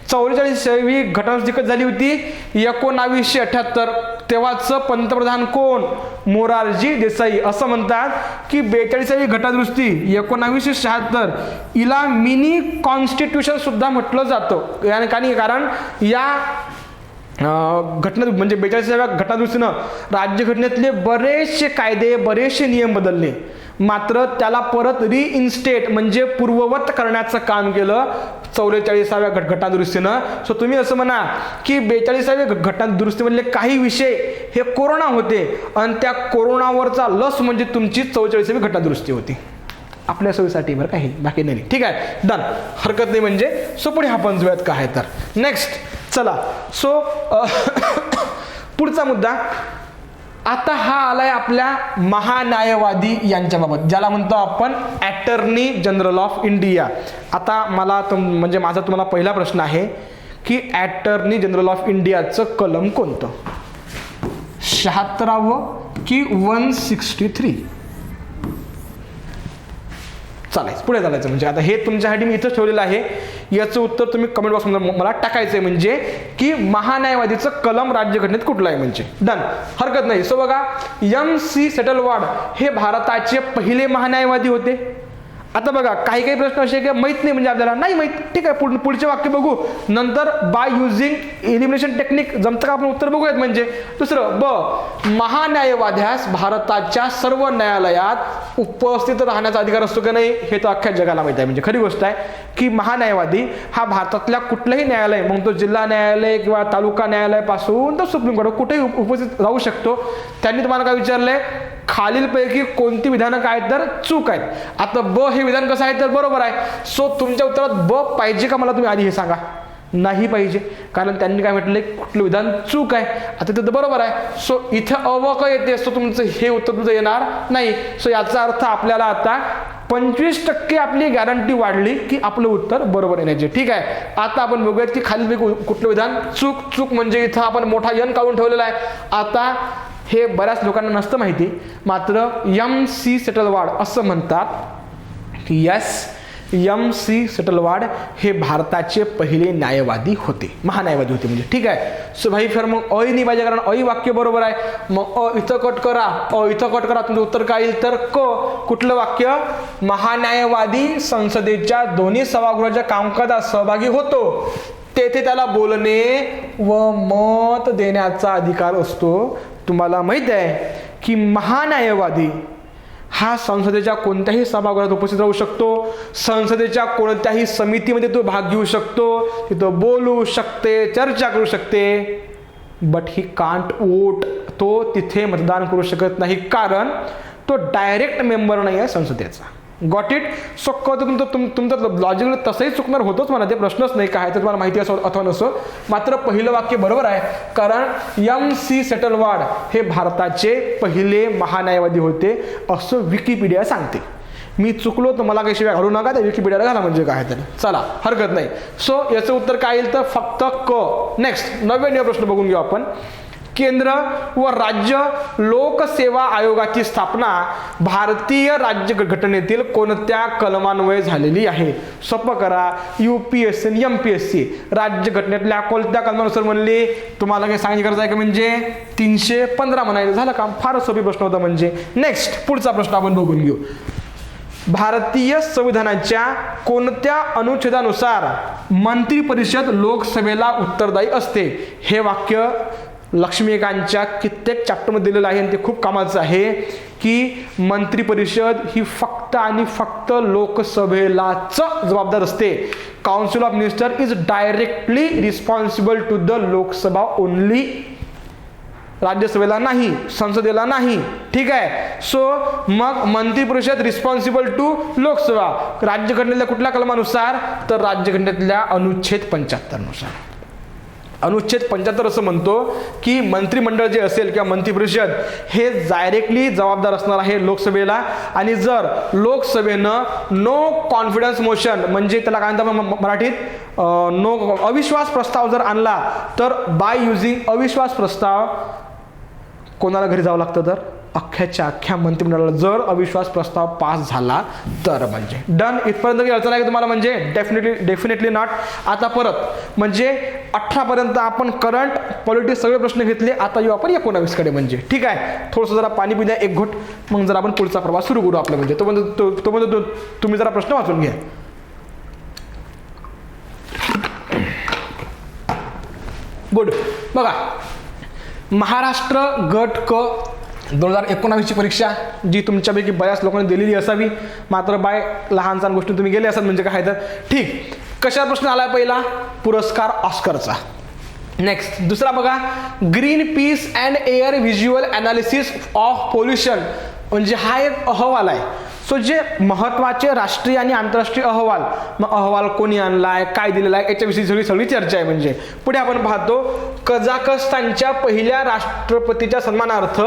44वी घटनादुरुस्ती कधी झाली होती? 1978. तेव्हाचं पंतप्रधान कोण? मोरारजी देसाई. असं म्हणतात की 42वी घटनादुरुस्ती 1976 हिला मिनी कॉन्स्टिट्यूशन सुद्धा म्हटलं जातं. कारण या म्हणजे 42व्या घटनादुरुस्तीनं राज्यघटनेतले बरेचसे कायदे, बरेचसे नियम बदलले. मात्र त्याला परत रिइन्स्टेट म्हणजे पूर्ववत करण्याचं काम केलं 44व्या घटनादुरुस्तीनं. सो तुम्ही असं म्हणा की 42व्या घटनादुरुस्तीमधले काही विषय हे कोरोना होते आणि त्या कोरोनावरचा लस म्हणजे तुमची 44वी घटनादुरुस्ती होती. आपल्या सोयीसाठी बरं काही बाकी नाही. ठीक आहे, डन, हरकत नाही. म्हणजे सो पुढे आपण जुळत काय तर नेक्स्ट. चला, सो पुढचा मुद्दा आता हा आलाय आपल्या महान्यायवादी यांच्याबाबत, ज्याला म्हणतो आपण अटर्नी जनरल ऑफ इंडिया. आता मला म्हणजे माझा तुम्हाला पहिला प्रश्न आहे की अटर्नी जनरल ऑफ इंडियाचं कलम कोणतं, 76 की 163? चालायचं पुढे चालायचं. म्हणजे आता हे तुमच्यासाठी मी इथं ठेवलेलं आहे, याचं उत्तर तुम्ही कमेंट बॉक्समध्ये मला टाकायचं आहे. म्हणजे की महान्यायवादीचं कलम राज्यघटनेत कुठलं आहे म्हणजे. डन, हरकत नाही. सो बघा, MC सेटलवाड हे भारताचे पहिले महान्यायवादी होते. आता बघा, काही काही प्रश्न असे की माहित नाही म्हणजे आपल्याला नाही माहित. ठीक आहे, पुढचे वाक्य बघू नंतर. बाय युझिंग एलिमिनेशन टेक्निक जमतं का आपण उत्तर बघूयात. म्हणजे दुसरं महान्यायवाद्यास भारताच्या सर्व न्यायालयात उपस्थित राहण्याचा अधिकार असतो का नाही, हे तर अख्ख्या जगाला माहिती आहे. म्हणजे खरी गोष्ट आहे की महान्यायवादी हा भारतातल्या कुठलंही न्यायालय, मग तो जिल्हा न्यायालय किंवा तालुका न्यायालयापासून तर सुप्रीम कोर्ट कुठेही उपस्थित राहू शकतो. त्यांनी तुम्हाला काय विचारलंय, खालीलपैकी कोणती विधानं काय तर चूक आहेत. आता हे विधान कसं आहे तर बरोबर आहे. सो तुमच्या उत्तरात पाहिजे का मला तुम्ही आधी हे सांगा. नाही पाहिजे, कारण त्यांनी काय म्हटलंय कुठलं विधान चूक आहे. आता तिथं बरोबर आहे. सो इथं का येते, सो तुमचं हे उत्तर तुमचं येणार नाही. सो याचा अर्थ आपल्याला आता 25% आपली गॅरंटी वाढली की आपलं उत्तर बरोबर येण्याचे. ठीक आहे, आता आपण बघूयात की खाली कुठलं विधान चूक म्हणजे इथं आपण मोठा यन काढून ठेवलेला आहे. आता हे बऱ्याच लोकांना नसतं माहिती, मात्र MC सेटलवाड असं म्हणतात की MC सेटलवाड हे भारताचे पहिले न्यायवादी होते, महान्यायवादी होते म्हणजे. ठीक आहे, सो भाई फिर मग अ नाही पाहिजे, कारण अ वाक्य बरोबर आहे. मग इथं कट करा, इथं कट करा, तुमचं उत्तर काय येईल तर कुठलं वाक्य, महान्यायवादी संसदेच्या दोन्ही सभागृहाच्या कामकाजात सहभागी होतो, तेथे त्याला बोलणे व मत देण्याचा अधिकार असतो. तुम्हाला माहित आहे की महान्यायवादी हा संसदेच्या कोणत्याही सभागृहात उपस्थित राहू शकतो, संसदेच्या कोणत्याही समितीमध्ये तो भाग घेऊ शकतो, तिथं बोलू शकते, चर्चा करू शकते, बट ही कांट वोट. तो तिथे मतदान करू शकत नाही, कारण तो डायरेक्ट मेंबर नाही आहे संसदेचा. Got it. सो तुमचं लॉजिकल तसंही चुकणार होतोच म्हणा, ते प्रश्नच नाही काय तर तुम्हाला माहिती असो अथवा नसो. मात्र पहिलं वाक्य बरोबर आहे, कारण MC सेटलवाड हे भारताचे पहिले महान्यायवादी होते असं विकिपीडिया सांगते. मी चुकलो तर मला काही शिवाय घालू नका, त्या विकिपीडियाला घाला म्हणजे काय तरी. चला, हरकत नाही. सो याचं उत्तर काय येईल तर फक्त नेक्स्ट 99 प्रश्न बघून घेऊ आपण. केंद्र व राज्य लोकसेवा आयोगाची स्थापना भारतीय राज्यघटनेतील कोणत्या कलमान्वये झालेली आहे. सोपं करा, UPSC आणि MPSC राज्यघटनेतल्या कोणत्या कलमानुसार म्हणले, तुम्हाला काही सांगण्याची गरज आहे का, म्हणजे 315 म्हणायचं. झालं काम, फारच सोपी प्रश्न होता म्हणजे. नेक्स्ट पुढचा प्रश्न आपण बघून घेऊ. भारतीय संविधानाच्या कोणत्या अनुच्छेदानुसार मंत्री परिषद लोकसभेला उत्तरदायी असते. हे वाक्य लक्ष्मीकांतच्या कित्येक चॅप्टरमध्ये दिलेलं आहे आणि ते खूप कामाचं आहे की मंत्री परिषद ही फक्त आणि फक्त लोकसभेलाच जबाबदार असते. Council of minister is directly responsible to the Lok Sabha only, राज्यसभेला नाही, संसदेला नाही. ठीक आहे, सो मग मंत्री परिषद रिस्पॉन्सिबल टू लोकसभा राज्यघटनेतल्या कुठल्या कलमानुसार तर राज्यघटनेतल्या अनुच्छेद 75 नुसार. अनुच्छेद 75 असं म्हणतो की मंत्रिमंडळ जे असेल किंवा मंत्री परिषद हे डायरेक्टली जबाबदार असणार आहे लोकसभेला. आणि जर लोकसभेनं नो कॉन्फिडन्स मोशन म्हणजे त्याला काय म्हणतात मराठीत अविश्वास प्रस्ताव जर आणला तर बाय युझिंग अविश्वास प्रस्ताव कोणाला घरी जावं लागतं तर अख्ख्या मंत्रिमंडळाला जर अविश्वास प्रस्ताव पास झाला तर म्हणजे. डन, इथपर्यंत काही अडचण आहे तुम्हाला म्हणजे डेफिनेटली नॉट. आता परत म्हणजे 18 पर्यंत आपण करंट पॉलिटिक्स सगळे प्रश्न घेतले. आता येऊ आपण 19 कडे म्हणजे. ठीक आहे, थोडंसं जरा पाणी पिद्या एक घोट, मग जरा आपण पुढचा प्रवास सुरू करू आपला म्हणजे. तो तुम्ही जरा प्रश्न वाचून घ्या. गुड. बघा, महाराष्ट्र गट क 2019ची परीक्षा जी तुमच्यापैकी बऱ्याच लोकांनी दिलेली असावी, मात्र बाय लहान सहान गोष्टी तुम्ही गेले असाल म्हणजे काय तर. ठीक, कशा प्रश्न आला पहिला, पुरस्कार ऑस्करचा. नेक्स्ट दुसरा बघा, green peace and air visual analysis of pollution म्हणजे हा एक अहवाल आहे. सो जे महत्त्वाचे राष्ट्रीय आणि आंतरराष्ट्रीय अहवाल, मग अहवाल कोणी आणलाय, काय दिलेला आहे, याच्याविषयी सगळी चर्चा आहे. म्हणजे पुढे आपण पाहतो कझाकस्तानच्या पहिल्या राष्ट्रपतीच्या सन्मानार्थ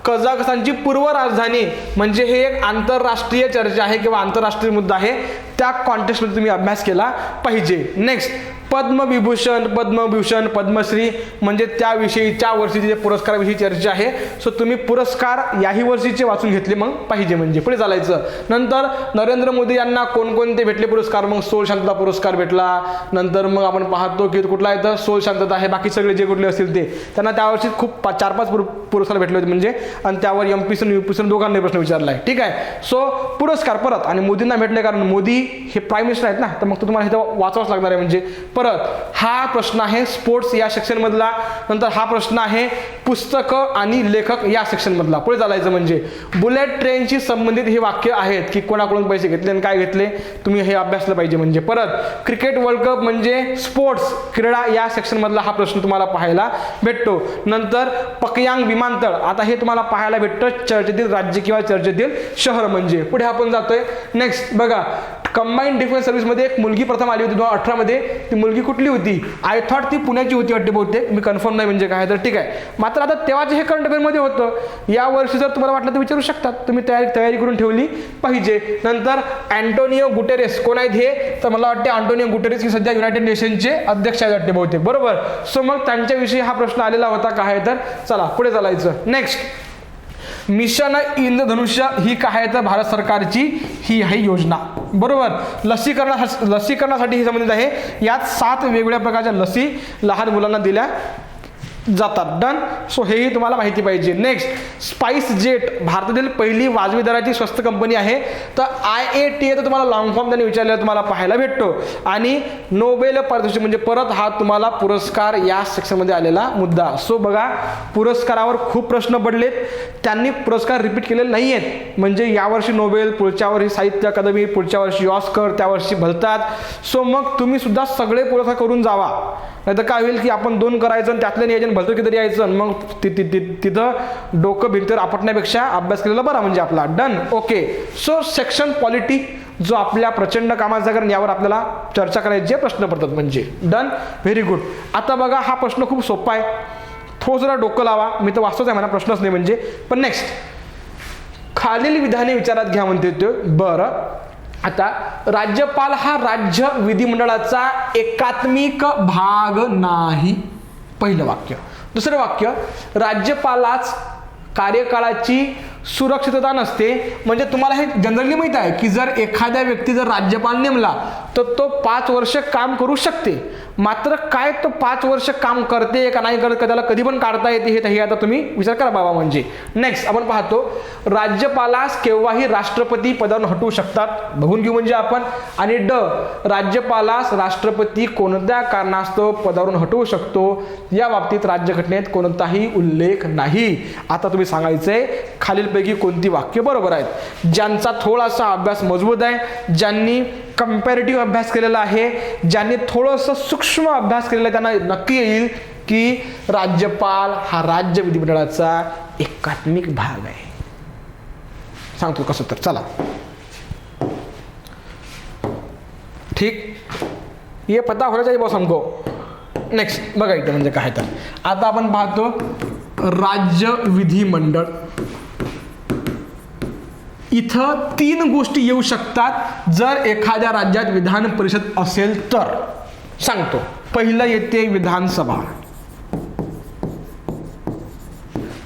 कझाकस्तानची पूर्व राजधानी, म्हणजे हे एक आंतरराष्ट्रीय चर्चा आहे किंवा आंतरराष्ट्रीय मुद्दा आहे, त्या कॉन्टेक्स्टमध्ये तुम्ही अभ्यास केला पाहिजे. नेक्स्ट पद्मभूषण पद्मश्री म्हणजे त्याविषयीच्या वर्षीचे पुरस्काराविषयी चर्चा आहे. सो तुम्ही पुरस्कार याही वर्षीचे वाचून घेतले मग पाहिजे. म्हणजे पुढे चालायचं. नंतर नरेंद्र मोदी यांना कोणकोणते भेटले पुरस्कार, मग सोल शांतता पुरस्कार भेटला. नंतर मग आपण पाहतो की कुठला आहे तर सोल शांतता आहे, बाकी सगळे जे कुठले असतील ते त्यांना त्यावर्षी खूप 4-5 पुरस्कार भेटले होते. म्हणजे आणि त्यावर एमपीसन यूपीसन दोघांनी प्रश्न विचारला आहे. ठीक आहे. सो पुरस्कार परत आणि मोदींना भेटले कारण मोदी हे प्राईम मिनिस्टर आहेत ना, तर मग तुम्हाला हे वाचावंच लागणार आहे. म्हणजे परत हा प्रश्न आहे स्पोर्ट्स या सेक्शन मधला. नंतर हा प्रश्न आहे पुस्तकं आणि लेखक या सेक्शन मधला. पुढे चालायचं. म्हणजे बुलेट ट्रेनशी संबंधित हे वाक्य आहेत की कोणाकडून पैसे घेतले आणि काय घेतले, तुम्ही हे अभ्यासलं पाहिजे. म्हणजे परत क्रिकेट वर्ल्ड कप म्हणजे स्पोर्ट्स क्रीडा या सेक्शन मधला हा प्रश्न तुम्हाला पाहायला भेटतो. नंतर पकयांग विमानतळ, आता हे तुम्हाला पाहायला भेटतं चर्चेतील राज्य किंवा चर्चेतील शहर. म्हणजे पुढे आपण जातोय. नेक्स्ट बघा, कंबाईंड डिफेन्स सर्व्हिसमध्ये एक मुलगी प्रथम आली होती 2018 मध्ये. ती मुलगी कुठली होती? आय थॉट ती पुण्याची होती वाटते बहुतेक, मी कन्फर्म नाही म्हणजे काय तर. ठीक आहे. मात्र आता तेव्हाचे हे करंट अफेअरमध्ये होतं. या वर्षी जर तुम्हाला वाटलं तर विचारू शकतात, तुम्ही तयारी करून ठेवली पाहिजे. नंतर अँटोनियो गुटेरेस कोण आहेत हे, तर मला वाटते अँटोनियो गुटेरेस की सध्या युनायटेड नेशनचे अध्यक्ष आहेत वाटते बहुतेक, बरोबर. सो मग त्यांच्याविषयी हा प्रश्न आलेला होता काय तर. चला पुढे चालायचं. नेक्स्ट मिशन इंद्रधनुष्य ही काय आहे तर भारत सरकारची ही आहे योजना, बरोबर. लसीकरणासाठी ही संबंधित आहे. यात 7 वेगवेगळ्या प्रकारच्या लसी लहान मुलांना दिल्या जातात. डन. सो हेही तुम्हाला माहिती पाहिजे. नेक्स्ट स्पाइस जेट भारतातील पहिली वाजवी दराची स्वस्त कंपनी आहे. तर IATA तर तुम्हाला लॉंग फॉर्म त्यांनी विचारलेला तुम्हाला पाहायला भेटतो. आणि नोबेल पारितोषिक म्हणजे परत हा तुम्हाला पुरस्कार या सेक्शनमध्ये आलेला मुद्दा. सो बघा पुरस्कारावर खूप प्रश्न पडलेत, त्यांनी पुरस्कार रिपीट केलेले नाही आहेत. म्हणजे यावर्षी नोबेल, पुढच्या वर्षी साहित्य अकादमी, पुढच्या वर्षी ऑस्कर, त्या वर्षी भरतात. सो मग तुम्ही सुद्धा सगळे पुरस्कार करून जावा, नाही तर काय होईल की आपण 2 करायचं आणि त्यातलं नियोजन भलतो की तरी यायचं, मग तिथं डोकं भिंतीवर आपटण्यापेक्षा अभ्यास केलेला बरा म्हणजे आपला. Done. Okay. So section polity जो आपल्या प्रचंड कामाचा कारण यावर आपल्याला चर्चा करायचे प्रश्न पडतात. म्हणजे डन. Very good. आता बघा हा प्रश्न खूप सोपा आहे, थोडं जरा डोकं लावा. मी तर वाचतोच आहे म्हणा, प्रश्नच नाही म्हणजे. पण नेक्स्ट खालील विधाने विचारात घ्या म्हणते तो. बरं, आता राज्यपाल हा राज्य विधिमंडळाचा एकात्मिक भाग नाही. पहिलं वाक्य. दुसरं वाक्य, राज्यपालाच कार्यकाळाची सुरक्षितता नसते. म्हणजे तुम्हाला हे जनरली माहित आहे की जर एखाद्या व्यक्ती जर राज्यपाल नेमला तर तो 5 वर्ष काम करू शकते. मात्र काय तो 5 वर्ष काम करते का नाही करत, त्याला कधी पण काढता येते, हे आता तुम्ही विचार करा बाबा. म्हणजे नेक्स्ट आपण पाहतो राज्यपालास केव्हाही राष्ट्रपती पदावरून हटवू शकतात, बघून घेऊ म्हणजे आपण. आणि राज्यपालास राष्ट्रपती कोणत्या कारणास्तव पदावरून हटवू शकतो या बाबतीत राज्यघटनेत कोणताही उल्लेख नाही. आता तुम्ही सांगायचंय खालीलपैकी कोणती वाक्य बरोबर आहेत. ज्यांचा थोडासा अभ्यास मजबूत आहे, ज्यांनी कंपॅरेटिव्ह अभ्यास केलेला आहे, ज्यांनी थोडंसं सूक्ष्म अभ्यास केलेला आहे, त्यांना नक्की येईल की राज्यपाल हा राज्य विधिमंडळाचा एकात्मिक भाग आहे. सांगतो कसं तर. चला ठीक, ये पता होना चाहिए बॉस हमको. नेक्स्ट बघा इथं म्हणजे काय तर. आता आपण पाहतो राज्य विधिमंडळ. इथं 3 गोष्टी येऊ शकतात जर एखाद्या राज्यात विधान परिषद असेल तर. सांगतो. पहिलं येते विधानसभा.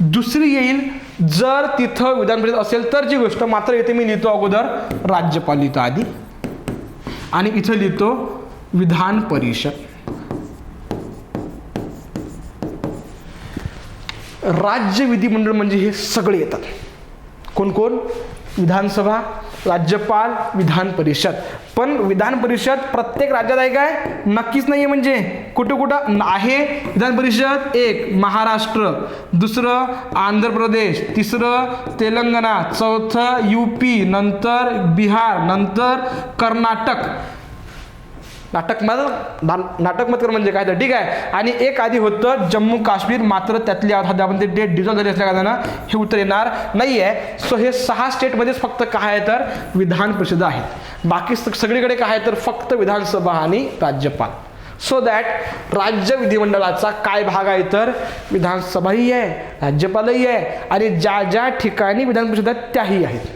दुसरी येईल जर तिथं विधान परिषद असेल तरची गोष्ट. मात्र येथे मी लिहितो अगोदर राज्यपाल लिहितो आधी, आणि इथं लिहितो विधान परिषद. राज्य विधिमंडळ म्हणजे हे सगळे येतात. कोण कोण? विधानसभा, राज्यपाल, विधान परिषद. पण विधान परिषद प्रत्येक राज्यात आहे काय? नक्कीच नाहीये. म्हणजे कुठं कुठं आहे विधान परिषद? एक महाराष्ट्र, दुसरं आंध्र प्रदेश, तिसरं तेलंगणा, चौथं UP, नंतर बिहार, नंतर कर्नाटक. नाटक मत कर म्हणजे काय तर ठीक आहे. आणि एक आधी होतं जम्मू काश्मीर, मात्र त्यातली आपण ते डेट डिझॉल्व झाली असल्या कारणानं हे उत्तर येणार नाही आहे. सो हे 6 स्टेटमध्येच फक्त काय आहे तर विधान परिषद आहेत. बाकी सगळीकडे काय आहे तर फक्त विधानसभा आणि राज्यपाल. सो दॅट राज्य विधिमंडळाचा काय भाग आहे तर विधानसभाही आहे, राज्यपालही आहे आणि ज्या ज्या ठिकाणी विधान परिषद आहेत त्याही आहेत.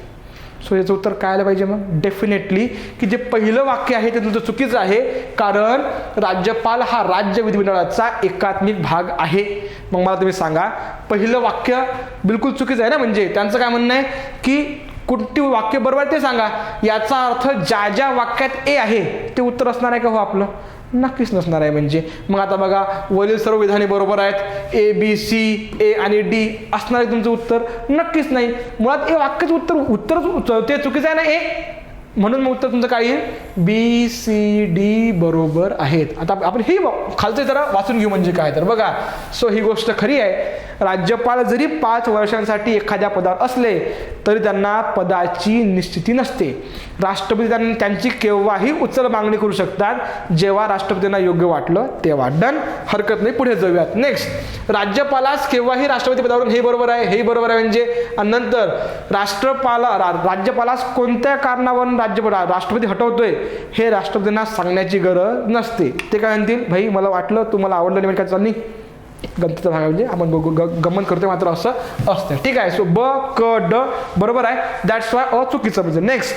सो याचं उत्तर काय आलं पाहिजे मग डेफिनेटली की जे पहिलं वाक्य आहे ते तुमचं चुकीचं आहे, कारण राज्यपाल हा राज्य विधिमंडळाचा एकात्मिक भाग आहे. मग मला तुम्ही सांगा पहिलं वाक्य बिलकुल चुकीचं आहे ना. म्हणजे त्यांचं काय म्हणणं आहे की कोणती वाक्य बरोबर आहे ते सांगा. याचा अर्थ ज्या ज्या वाक्यात ए आहे ते उत्तर असणार आहे का हो आपलं? नक्कीच नसणार आहे. म्हणजे मग आता बघा वरील सर्व विधाने बरोबर आहेत, ए बी सी ए आणि डी असणार आहे तुमचं उत्तर? नक्कीच नाही. मुळात ए वाक्याचं उत्तर ते चुकीचं आहे ना ए, म्हणून मग उत्तर तुमचं काय येईल बी सी डी बरोबर आहेत. आता आपण हे खालचं जरा वाचून घेऊ म्हणजे काय तर बघा. सो ही गोष्ट खरी आहे, राज्यपाल जरी 5 वर्षांसाठी एखाद्या पदावर असले तरी त्यांना पदाची निश्चिती नसते. राष्ट्रपती त्यांची केव्हाही उचल मागणी करू शकतात जेव्हा राष्ट्रपतींना योग्य वाटलं तेव्हा. डन, हरकत नाही. पुढे जाऊयात. नेक्स्ट, राज्यपालास केव्हाही राष्ट्रपती पदावरून हे बरोबर आहे, हे बरोबर आहे म्हणजे. आणि नंतर राज्यपालास कोणत्या कारणावरून राष्ट्रपती हटवतोय हे राष्ट्रपतींना सांगण्याची गरज नसते. ते काय म्हणतील, भाई मला वाटलं तुम्हाला आवडलं नाही म्हणजे काय चालली गमतीचा भाग म्हणजे आपण गमन करतोय मात्र असं असतं. ठीक आहे. सो ब क ड बरोबर आहे. दॅट्स वाय अ चुकीचं म्हणजे. नेक्स्ट,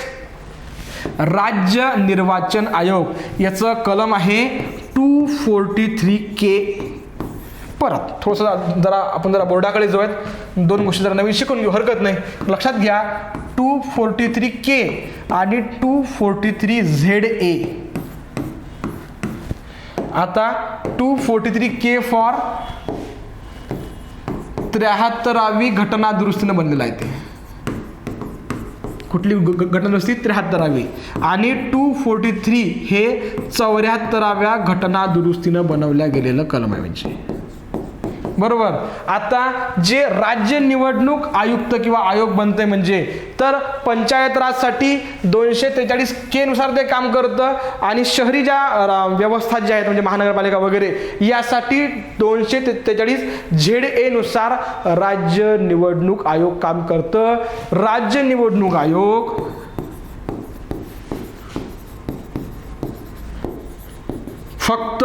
राज्य निर्वाचन आयोग याचं कलम आहे 243K. परत थोडंसं आपण जरा बोर्डाकडे जाऊयात, 2 गोष्टी जरा नवीन शिकून घेऊ, हरकत नाही. लक्षात घ्या 243K आणि 243ZA. आता 243K फॉर 73वी घटना दुरुस्तीनं बनलेला आहे. ते कुठली घटना दुरुस्ती? 73वी. आणि 243 हे 74व्या घटना दुरुस्तीनं बनवल्या गेलेलं कलम आहे म्हणजे. बरोबर. आता जे राज्य निवडणूक आयुक्त किंवा आयोग बनते म्हणजे तर पंचायत राजसाठी 243K नुसार ते काम करतं आणि शहरी ज्या व्यवस्था ज्या आहेत म्हणजे महानगरपालिका वगैरे यासाठी 243ZA नुसार राज्य निवडणूक आयोग काम करतं. राज्य निवडणूक आयोग फक्त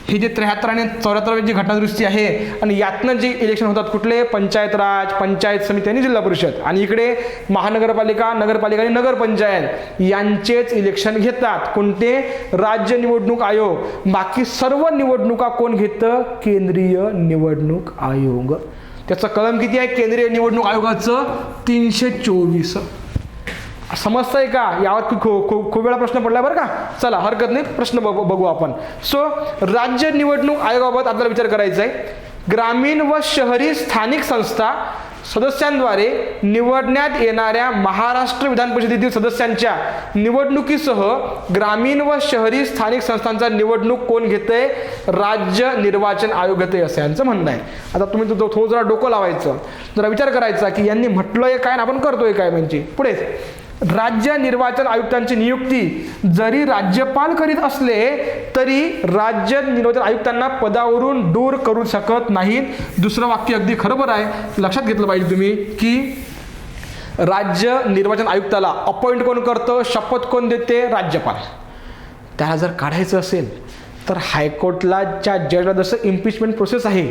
हे जे 73 आणि 74 जी घटनादुरुस्ती आहे आणि यातनं जे इलेक्शन होतात कुठले पंचायत राज, पंचायत समिती आणि जिल्हा परिषद आणि इकडे महानगरपालिका, नगरपालिका आणि नगरपंचायत यांचेच इलेक्शन घेतात. कोणते? राज्य निवडणूक आयोग. बाकी सर्व निवडणुका कोण घेतं? केंद्रीय निवडणूक आयोग. त्याचं कलम किती आहे केंद्रीय निवडणूक आयोगाचं? 324. समजतंय का? यावर खूप वेळा प्रश्न पडला बरं का. चला हरकत नाही, प्रश्न बघू आपण. सो राज्य निवडणूक आयोगाबाबत आपल्याला विचार करायचा आहे. ग्रामीण व शहरी स्थानिक संस्था सदस्यांद्वारे निवडण्यात येणाऱ्या महाराष्ट्र विधान परिषदेतील सदस्यांच्या निवडणुकीसह ग्रामीण व शहरी स्थानिक संस्थांचा निवडणूक कोण घेतंय? राज्य निर्वाचन आयोग घेतंय असं यांचं म्हणणं आहे. आता तुम्ही थोडं जरा डोकं लावायचं, जरा विचार करायचा की यांनी म्हटलंय काय आणि आपण करतोय काय. म्हणजे पुढे राज्य निर्वाचन आयुक्तांची नियुक्ती जरी राज्यपाल करीत असले तरी राज्य निर्वाचन आयुक्तांना पदावरून दूर करू शकत नाहीत. दुसरं वाक्य अगदी खरोबर आहे, लक्षात घेतलं पाहिजे तुम्ही की राज्य निर्वाचन आयुक्ताला अपॉइंट कोण करतं? शपथ कोण देते? राज्यपाल. त्याला जर काढायचं असेल तर हायकोर्टला च्या जजला जसं इम्पिचमेंट प्रोसेस आहे,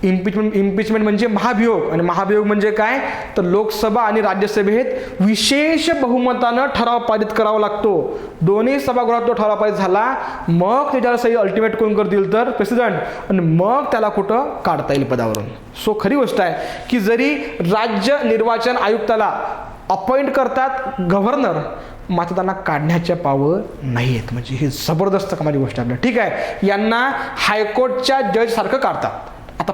इम्पिचमेंट म्हणजे महाभियोग आणि महाभियोग म्हणजे काय तर लोकसभा आणि राज्यसभेत विशेष बहुमतानं ठराव पारित करावा लागतो. दोन्ही सभागृहात तो ठराव पारित झाला मग त्याच्यावर सही अल्टिमेट कोण करतील तर प्रेसिडेंट आणि मग त्याला कुठं काढता येईल पदावरून. सो खरी गोष्ट आहे की जरी राज्य निर्वाचन आयुक्ताला अपॉइंट करतात गव्हर्नर मात्र त्यांना काढण्याच्या पावर नाही आहेत. म्हणजे ही जबरदस्त कमाली गोष्ट आपल्याला. ठीक आहे. यांना हायकोर्टच्या जज सारखं काढतात. आता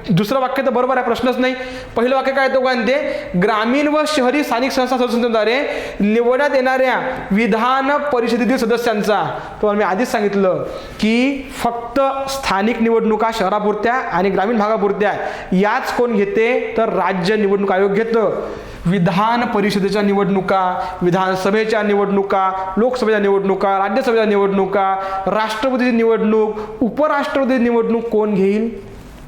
दुसरं वाक्य तर बरोबर आहे, प्रश्नच नाही. पहिलं वाक्य काय येतं का ते, ग्रामीण व शहरी स्थानिक संस्था सदस्यांद्वारे निवडण्यात येणाऱ्या विधान परिषदेतील सदस्यांचा, तुम्हाला मी आधीच सांगितलं की फक्त स्थानिक निवडणुका शहरापुरत्या आणि ग्रामीण भागापुरत्या याच कोण घेते, तर राज्य निवडणूक आयोग घेतं. विधान परिषदेच्या निवडणुका, विधानसभेच्या निवडणुका, लोकसभेच्या निवडणुका, राज्यसभेच्या निवडणुका, राष्ट्रपतीची निवडणूक, उपराष्ट्रपती निवडणूक कोण घेईल,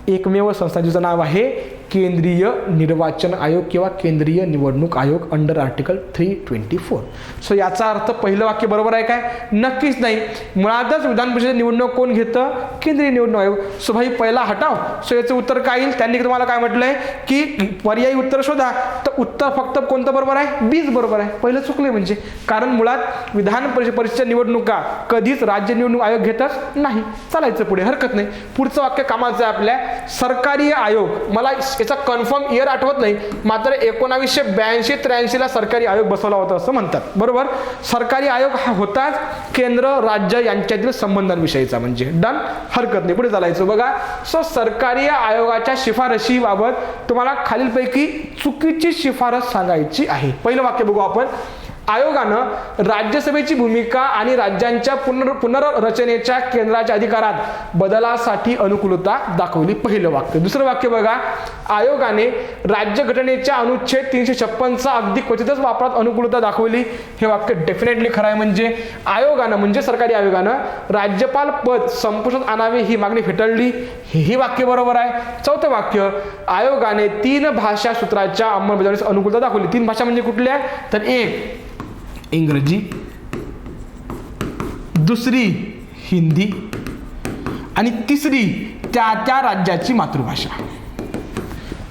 एकमेव संस्था जिचं नाव आहे केंद्रीय निर्वाचन आयोग किंवा केंद्रीय निवडणूक आयोग अंडर आर्टिकल 324. सो याचा अर्थ पहिलं वाक्य बरोबर आहे काय, नक्कीच नाही. मुळातच विधान परिषद निवडणूक कोण घेतं, केंद्रीय निवडणूक आयोग. सो भाई पहिला हटाव. सो याचं उत्तर काय येईल, त्यांनी तुम्हाला काय म्हटलंय की पर्यायी उत्तर शोधा, तर उत्तर फक्त कोणतं बरोबर आहे, बीच बरोबर आहे. पहिलं चुकले म्हणजे, कारण मुळात विधान परिषदेच्या निवडणुका कधीच राज्य निवडणूक आयोग घेतच नाही. चालायचं पुढे, हरकत नाही. पुढचं वाक्य कामाचं आहे आपल्या, सरकारी आयोग. मला याचा कन्फर्म इयर आठवत नाही, मात्र 1982-83 ला सरकारी आयोग बसवला होता असं म्हणतात. बरोबर, सरकारी आयोग हा होताच केंद्र राज्य यांच्यातील संबंधांविषयीचा, म्हणजे डन, हरकत नाही. पुढे चालायचं बघा. सो सरकारी आयोगाच्या शिफारशीबाबत तुम्हाला खालीलपैकी चुकीची शिफारस सांगायची आहे. पहिलं वाक्य बघू आपण. आयोगानं राज्यसभेची भूमिका आणि राज्यांच्या पुनर्रचनेच्या केंद्राच्या अधिकारात बदलासाठी अनुकूलता दाखवली. पहिलं वाक्य. दुसरं वाक्य बघा. आयोगाने राज्यघटनेच्या अनुच्छेद 356 अगदी क्वचितच वापरात अनुकूलता दाखवली. हे वाक्य डेफिनेटली खरं आहे. म्हणजे आयोगानं, म्हणजे सरकारी आयोगानं राज्यपाल पद संपुष्टात आणावे ही मागणी फेटाळली. हेही वाक्य बरोबर आहे. चौथं वाक्य. आयोगाने 3 भाषा सूत्राच्या अंमलबजावणीस अनुकूलता दाखवली. 3 भाषा म्हणजे कुठल्या, तर एक इंग्रजी, दुसरी हिंदी आणि तिसरी त्या राज्याची मातृभाषा.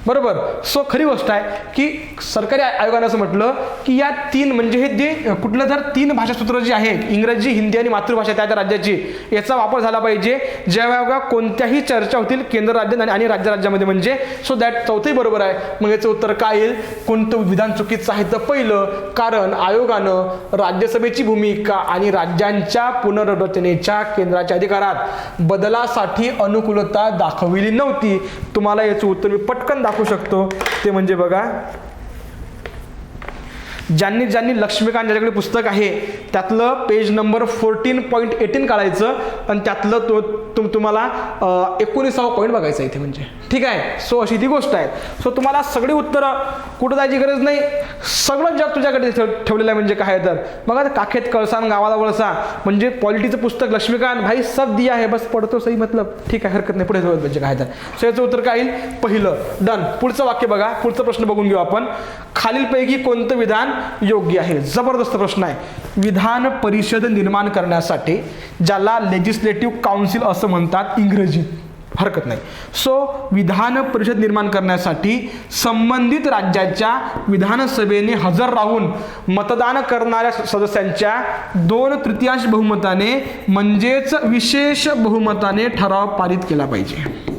बरोबर. सो खरी गोष्ट आहे की सरकारी आयोगाने असं म्हटलं की या 3 म्हणजे हे जे कुठलं तर 3 भाषासूत्र जे आहे, इंग्रजी, हिंदी आणि मातृभाषा त्या राज्याची, याचा वापर झाला पाहिजे जेव्हा कोणत्याही चर्चा होतील केंद्र राज्य आणि राज्य राज्यामध्ये. म्हणजे सो दॅट चौथंही बरोबर आहे. मग याचं उत्तर काय येईल, कोणतं विधान चुकीचं आहे, तर पहिलं, कारण आयोगानं राज्यसभेची भूमिका आणि राज्यांच्या पुनर्रचनेच्या केंद्राच्या अधिकारात बदलासाठी अनुकूलता दाखविली नव्हती. तुम्हाला याचं उत्तर मी पटकन दाखवू शकतो. ते म्हणजे बघा, ज्यांनी लक्ष्मीकांत ज्याच्याकडे पुस्तक आहे त्यातलं पेज नंबर 14.18 काढायचं आणि त्यातलं तुम्हाला 19वा पॉईंट बघायचा इथे. म्हणजे ठीक आहे. सो अशी ती गोष्ट आहे. सो तुम्हाला सगळी उत्तरं कुठं जायची गरज नाही, सगळं जग तुझ्याकडे ठेवलेलं आहे. म्हणजे काय तर बघा, काखेत कळसा गावाला वळसा, म्हणजे पॉलिटीचं पुस्तक लक्ष्मीकांत भाई सब दिया है, बस पडतो सही मतलब. ठीक आहे, हरकत नाही. पुढे म्हणजे काय तर. सो याचं उत्तर काय येईल, पहिलं. डन. पुढचं वाक्य बघा. पुढचा प्रश्न बघून घेऊ आपण. खालीलपैकी कोणतं विधान योग्य आहे. जबरदस्त प्रश्न आहे. विधान परिषद निर्माण करण्यासाठी, ज्याला लेजिस्लेटिव्ह काउन्सिल असं म्हणतात इंग्रजीत, हरकत नाही. सो विधान परिषद निर्माण करण्यासाठी संबंधित राज्याच्या विधानसभेने हजर राहून मतदान करणाऱ्या सदस्यांच्या 2/3 बहुमताने, म्हणजेच विशेष बहुमताने ठराव पारित केला पाहिजे.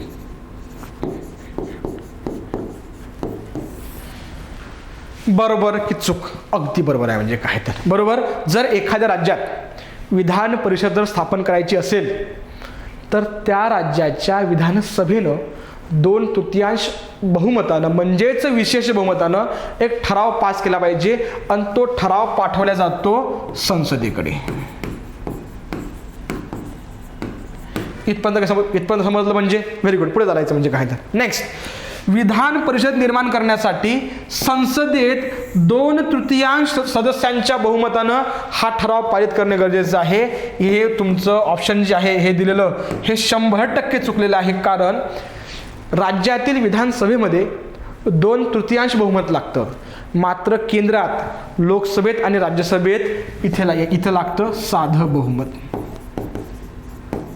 बरोबर की चूक, अगदी बरोबर आहे. म्हणजे काय तर बरोबर. जर एखाद्या राज्यात विधान परिषद जर स्थापन करायची असेल तर त्या राज्याच्या विधानसभेनं 2/3 बहुमतानं, म्हणजेच विशेष बहुमतानं एक ठराव पास केला पाहिजे आणि तो ठराव पाठवला जातो संसदेकडे. इथपर्यंत समजलं म्हणजे व्हेरी गुड. पुढे चालायचं म्हणजे काय तर. नेक्स्ट. विधान परिषद निर्माण करण्यासाठी संसदेत 2/3 सदस्यांच्या बहुमतानं हा ठराव पारित करणे गरजेचं आहे. हे तुमचं ऑप्शन जे आहे हे दिलेलं, हे 100% चुकलेलं आहे. कारण राज्यातील विधानसभेमध्ये 2/3 बहुमत लागतं, मात्र केंद्रात लोकसभेत आणि राज्यसभेत इथे लागतं साधं बहुमत.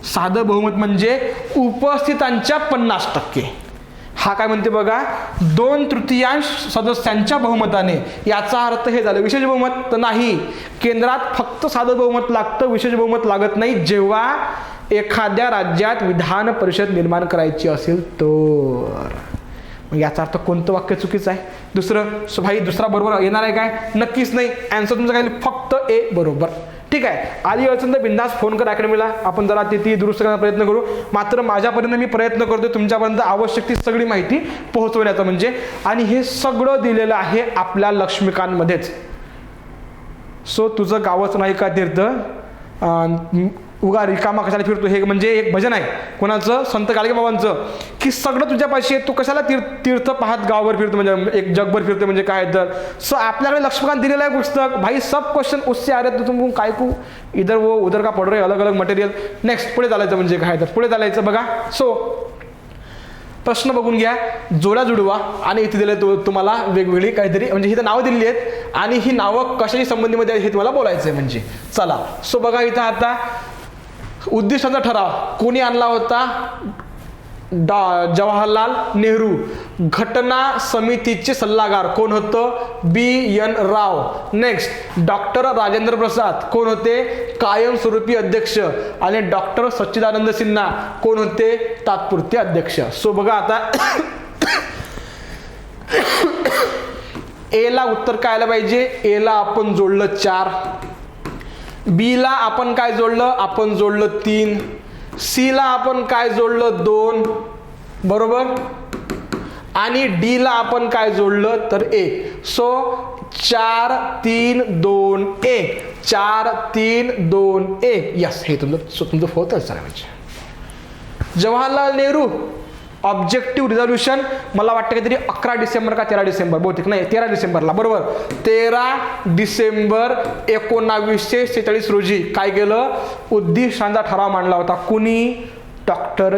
साधं बहुमत म्हणजे उपस्थितांच्या 50%. हा काय म्हणते बघा, 2/3 सदस्यांच्या बहुमताने. याचा अर्थ हे झालं विशेष बहुमत तर नाही. केंद्रात फक्त साधं बहुमत लागतं, विशेष बहुमत लागत नाही जेव्हा एखाद्या राज्यात विधान परिषद निर्माण करायची असेल तर. मग याचा अर्थ कोणतं वाक्य चुकीचं आहे. दुसरं. सो भाई दुसरा बरोबर येणार आहे काय, नक्कीच नाही. आन्सर तुमचं काय, फक्त ए बरोबर. ठीक आहे. आली अडचण तर बिंदास फोन कर अकॅडमीला, आपण जरा ती दुरुस्त करण्याचा प्रयत्न करू. मात्र माझ्यापर्यंत मी प्रयत्न करतो तुमच्यापर्यंत आवश्यक ती सगळी माहिती पोहोचवण्याचा म्हणजे. आणि हे सगळं दिलेलं आहे आपल्या लक्ष्मीकांतमध्येच. सो तुझं गावच नाही का तीर्थ, उगा रिकामा कशाला फिरतो, हे म्हणजे एक भजन आहे कोणाचं, संत गाडगे बाबांचं, की सगळं तुझ्यापाशी आहे, तू कशाला तीर्थ पाहत गावभर फिरतो, म्हणजे एक जगभर फिरतो म्हणजे काय. तर सो आपल्याकडे लक्ष्मीकांत दिलेलं आहे पुस्तक, भाई सब क्वेश्चन उससे आ रहे, तुम काय को इधर वो उधर का पड रहे, अलग अलग मटेरियल. नेक्स्ट पुढे चालायचं म्हणजे काय, तर पुढे चालायचं बघा. सो प्रश्न बघून घ्या, जोड्या जुडवा. आणि इथे दिले तुम्हाला वेगवेगळी काहीतरी, म्हणजे इथं नावं दिलेली आहेत आणि ही नावं कशाशी संबंधीमध्ये आहेत हे तुम्हाला बोलायचं आहे म्हणजे. चला. सो बघा इथं आता उद्दिष्टांचा ठराव कोणी आणला होता, जवाहरलाल नेहरू. घटना समितीचे सल्लागार कोण होतं, BN राव. नेक्स्ट डॉक्टर राजेंद्र प्रसाद कोण होते, कायमस्वरूपी अध्यक्ष. आणि डॉक्टर सच्चिदानंद सिन्हा कोण होते, तात्पुरते अध्यक्ष. सो बघा आता ए ला उत्तर काय आलं पाहिजे, ए ला आपण जोडलं 4, बी ला आपण काय जोडलं, आपण जोडलं 3, सी ला आपण काय जोडलं 2, बरोबर. आणि डी ला आपण काय जोडलं तर 1. सो 4 3 2 1, 4 3 2 1. यस, हे तुमचं फोर्थ आन्सर आहे म्हणजे. जवाहरलाल नेहरू ऑब्जेक्टिव्ह रिझोल्युशन मला वाटतं काहीतरी 11 डिसेंबर का 13 डिसेंबर, बहुतेक नाही 13 डिसेंबरला, बरोबर. 13 डिसेंबर 1946 रोजी काय केलं, उद्दिष्टांचा ठराव मांडला होता. कुणी, डॉक्टर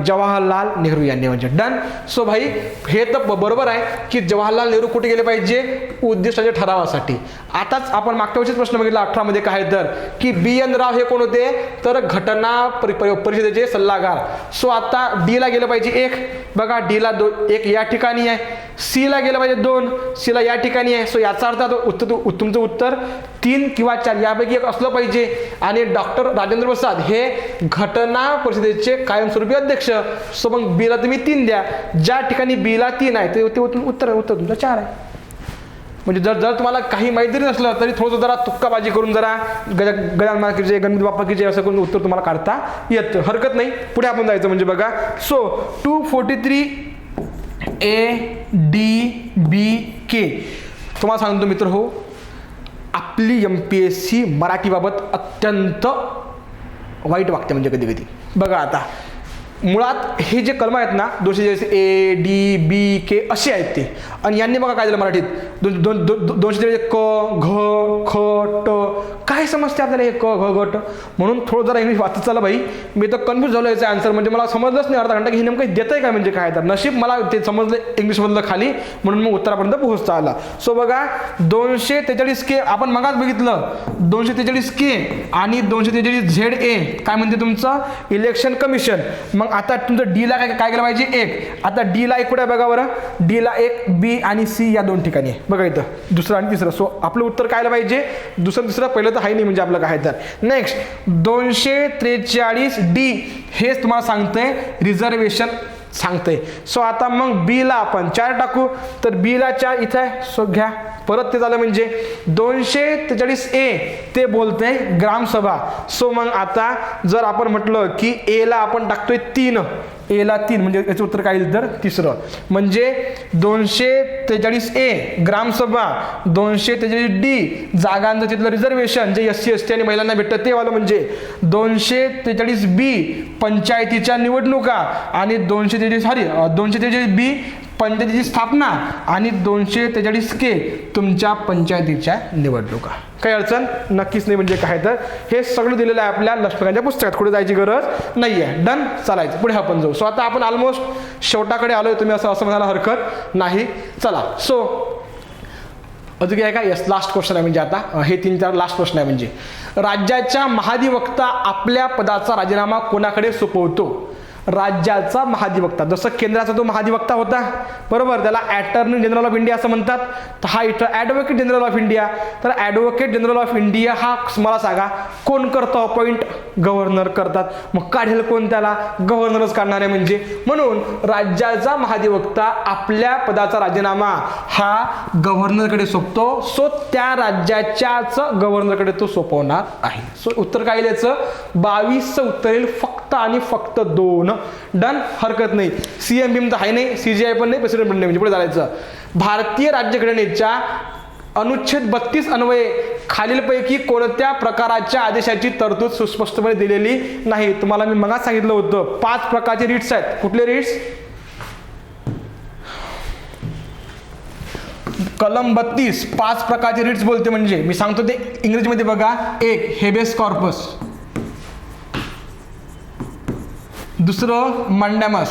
जवाहरलाल नेहरू यांनी म्हणजे. डन. सो भाई हे तर बरोबर आहे की जवाहरलाल नेहरू कुठे गेले पाहिजे, उद्दिष्टाच्या ठरावासाठी. आताच आपण मागच्या वर्षीच प्रश्न बघितला 18 मध्ये काय तर, की BN राव हे कोण होते, तर घटना परिषदेचे सल्लागार. सो आता डी ला गेलं पाहिजे 1, बघा डी ला 1 या ठिकाणी आहे. सी ला गेलं पाहिजे 2, सी ला या ठिकाणी आहे. सो याचा अर्थ तुमचं उत्तर 3 किंवा 4 यापैकी एक असलं पाहिजे. आणि डॉक्टर राजेंद्र प्रसाद हे घटना परिषदेचे कायमस्वरूपी अध्यक्ष. सो मग बी ला तुम्ही 3 द्या, ज्या ठिकाणी बी ला 3 आहे ते उत्तर तुमचं 4 आहे. म्हणजे जर तुम्हाला काही माहिती जरी नसलं तरी थोडंसं जरा तुक्काबाजी करून जरा गजानन महाराज गणपती बाप्पा की जय असं करून उत्तर तुम्हाला काढता येतं, हरकत नाही. पुढे आपण जायचं म्हणजे बघा. सो 243 ADBK तुम्हाला सांगतो मित्र हो, आपली MPSC मराठीबाबत अत्यंत वाईट वागते म्हणजे कधी कधी. बघा आता मुळात हे जे कलम आहेत ना 243 ADBK असे आहेत ते, आणि यांनी बघा काय झालं मराठीत 243 क घ ख ट काय समजते आपल्याला हे क घ घ ट. म्हणून थोडं जरा इंग्लिश वाचत चाललं भाई, मी तर कन्फ्युज झालो याचा आन्सर, म्हणजे मला समजलंच नाही अर्धा घंटा की हे नेमकं देत आहे काय म्हणजे काय. तर नशीब मला ते समजलं इंग्लिशमधलं खाली, म्हणून मग उत्तरापर्यंत पोहोचता आला. सो बघा 243K आपण मगाच बघितलं, 243K आणि 243 ZA काय म्हणते तुमचं इलेक्शन कमिशन. मग आता तुमचं डी ला काय केलं पाहिजे 1. आता डी ला 1 कुठे बघा बरं, डी ला 1, बी आणि सी या 2 ठिकाणी आहे बघा इथं, दुसरं आणि तिसरं. सो आपलं उत्तर काय आलं पाहिजे, दुसरं तिसरं, पहिलं तर आहे नाही म्हणजे आपलं काय. तर नेक्स्ट 243D हेच तुम्हाला सांगतंय रिझर्वेशन सांगतंय. सो आता मग बी ला आपण 4 टाकू, तर बी ला 4 इथं आहे. सो घ्या परत ते झालं म्हणजे 243A ते बोलतंय ग्रामसभा. सो मग आता जर आपण म्हटलं की ए ला आपण टाकतोय 3, ए ला 3 म्हणजे याचं उत्तर काय येईल तर तिसरं. म्हणजे 243A ग्रामसभा, 243D जागांचं तिथलं रिझर्वेशन जे SC ST आणि महिलांना भेटतं ते वालं, म्हणजे 243B पंचायतीच्या निवडणुका, आणि 243B पंचायतीची स्थापना, आणि 243K तुमच्या पंचायतीच्या निवडणुका. काही अडचण नक्कीच नाही म्हणजे काय. तर हे सगळं दिलेलं आहे आपल्या लक्ष्मीकांतच्या पुस्तकात, कुठे जायची गरज नाही आहे. डन. चालायचं पुढे आपण जाऊ. सो आता आपण ऑलमोस्ट शेवटाकडे आलोय, तुम्ही असं म्हणायला हरकत नाही. चला. सो अजून काय का, यस लास्ट क्वेश्चन आहे म्हणजे आता हे 3-4 लास्ट क्वेश्चन आहे. म्हणजे राज्याच्या महाधिवक्ता आपल्या पदाचा राजीनामा कोणाकडे सोपवतो. राज्याचा महाधिवक्ता. जसं केंद्राचा तो महाधिवक्ता होता, बरोबर, त्याला अटॉर्नी जनरल ऑफ इंडिया असं म्हणतात. तर हा इथं ॲडव्होकेट जनरल ऑफ इंडिया. तर ॲडव्होकेट जनरल ऑफ इंडिया हा मला सांगा कोण करतो अपॉइंट? गव्हर्नर करतात. मग काढेल कोण त्याला? गव्हर्नरच काढणार आहे म्हणजे. म्हणून राज्याचा महाधिवक्ता आपल्या पदाचा राजीनामा हा गव्हर्नरकडे सोपतो. सो त्या राज्याच्याच गव्हर्नरकडे तो सोपवणार आहे. सो उत्तर काय येईल याचं? 22 उत्तर येईल, फक्त आणि फक्त 2. डन, हरकत नाही. सीएम बीम तर आहे नाही, सीजीआय पण नाही, प्रेसिडेंट पण नाही, म्हणजे पुढे चालायचं. भारतीय राज्यघटनेच्या अनुच्छेद 32 अन्वये खालीलपैकी कोणत्या प्रकारच्या आदेशाची तरतूद सुस्पष्टपणे दिलेली नाही? तुम्हाला मी मगाच सांगितलं होतं 5 प्रकारचे रिट्स आहेत. कुठले रिट्स? कलम 32 5 प्रकारचे रिट्स बोलते. म्हणजे मी सांगतो ते इंग्रजीमध्ये बघा. 1 हेबेस कॉर्पस, दुसरं मंडॅमस,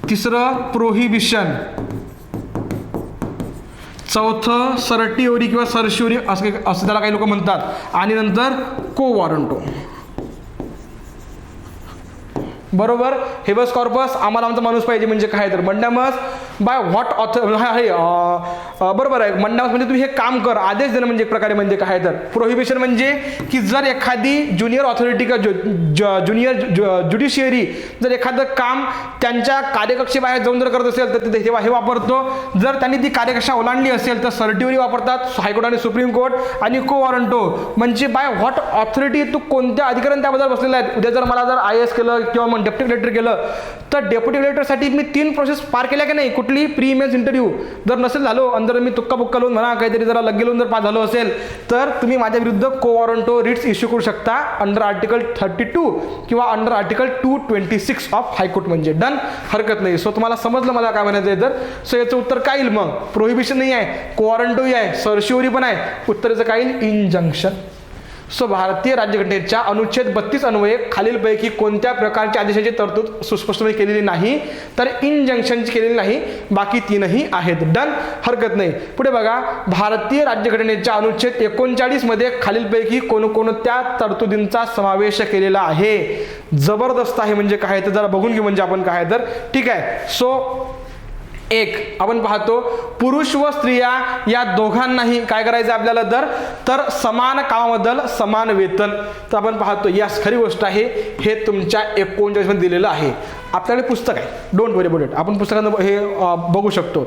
तिसरं प्रोहिबिशन, चौथं सर्टिओरी किंवा सर्शिओरी असं त्याला काही लोक म्हणतात, आणि नंतर को वॉरंटो. बरोबर. हेबस कॉर्पस आम्हाला आमचा माणूस पाहिजे म्हणजे काय? तर मंडॅमस बाय व्हॉट ऑथर, बरोबर आहे. मंडॅमस म्हणजे तुम्ही हे काम कर, आदेश देणं म्हणजे एक प्रकारे म्हणजे काय? तर प्रोहिबिशन म्हणजे की जर एखादी ज्युनियर ऑथॉरिटी किंवा ज्युनियर ज्युडिशियरी जर एखादं काम त्यांच्या कार्यकक्षेबाहेर जाऊन जर करत असेल तर ते हे वापरतो. जर त्यांनी ती कार्यकक्षा ओलांडली असेल तर सर्टिओरी वापरतात हायकोर्ट आणि सुप्रीम कोर्ट. आणि को वॉरंटो म्हणजे बाय व्हॉट ऑथॉरिटी, तू कोणत्या अधिकाऱ्याने त्याबद्दल बसलेला आहे. उद्या जर मला जर IAS केलं किंवा डेप्युटी कलेक्टर केलं तर डेप्युटी कलेक्टरसाठी मी 3 प्रोसेस पार केल्या की नाही? कुठली? Pre image interview. जर नसेल झालो अंदर मी तुक्का बुक्का लावून म्हणा काहीतरी जरा लग्गे लावून जर पास झालो असेल तर तुम्ही माझ्या विरुद्ध को वॉरंटो रिट्स इश्यू करू शकता अंडर आर्टिकल 32 किंवा अंडर आर्टिकल 226 ऑफ हायकोर्ट. म्हणजे डन, हरकत नाही. सो तुम्हाला समजलं मला काय म्हणायचं आहे तर. सो याचं उत्तर काय येईल मग? प्रोहिबिशन नाही आहे, को वॉरंटोही आहे, सर्शिओरी पण आहे. उत्तराचं काय येईल? इंजंक्शन. सो भारतीय राज्यघटनेच्या अनुच्छेद 32 अन्वये खालीलपैकी कोणत्या प्रकारच्या आदेशाची तरतूद सुस्पष्टपणे केलेली नाही? तर इंजंक्शनची केलेली नाही, बाकी 3ही आहेत. डन, हरकत नाही. पुढे बघा. भारतीय राज्यघटनेच्या अनुच्छेद 39 मध्ये खालीलपैकी कोणकोणत्या तरतुदींचा समावेश केलेला आहे? जबरदस्त आहे. म्हणजे काय तर जरा बघून घेऊ म्हणजे आपण काय तर. ठीक आहे. सो 1 आपण पाहतो पुरुष व स्त्रिया या दोघांनाही काय करायचं आपल्याला? तर समान कामाबद्दल समान वेतन. तर आपण पाहतो यास खरी गोष्ट आहे. हे तुमच्या 39 मध्ये दिलेलं आहे. आपल्याकडे पुस्तक आहे, डोंट वरी अबाउट इट. आपण पुस्तकात हे बघू शकतो.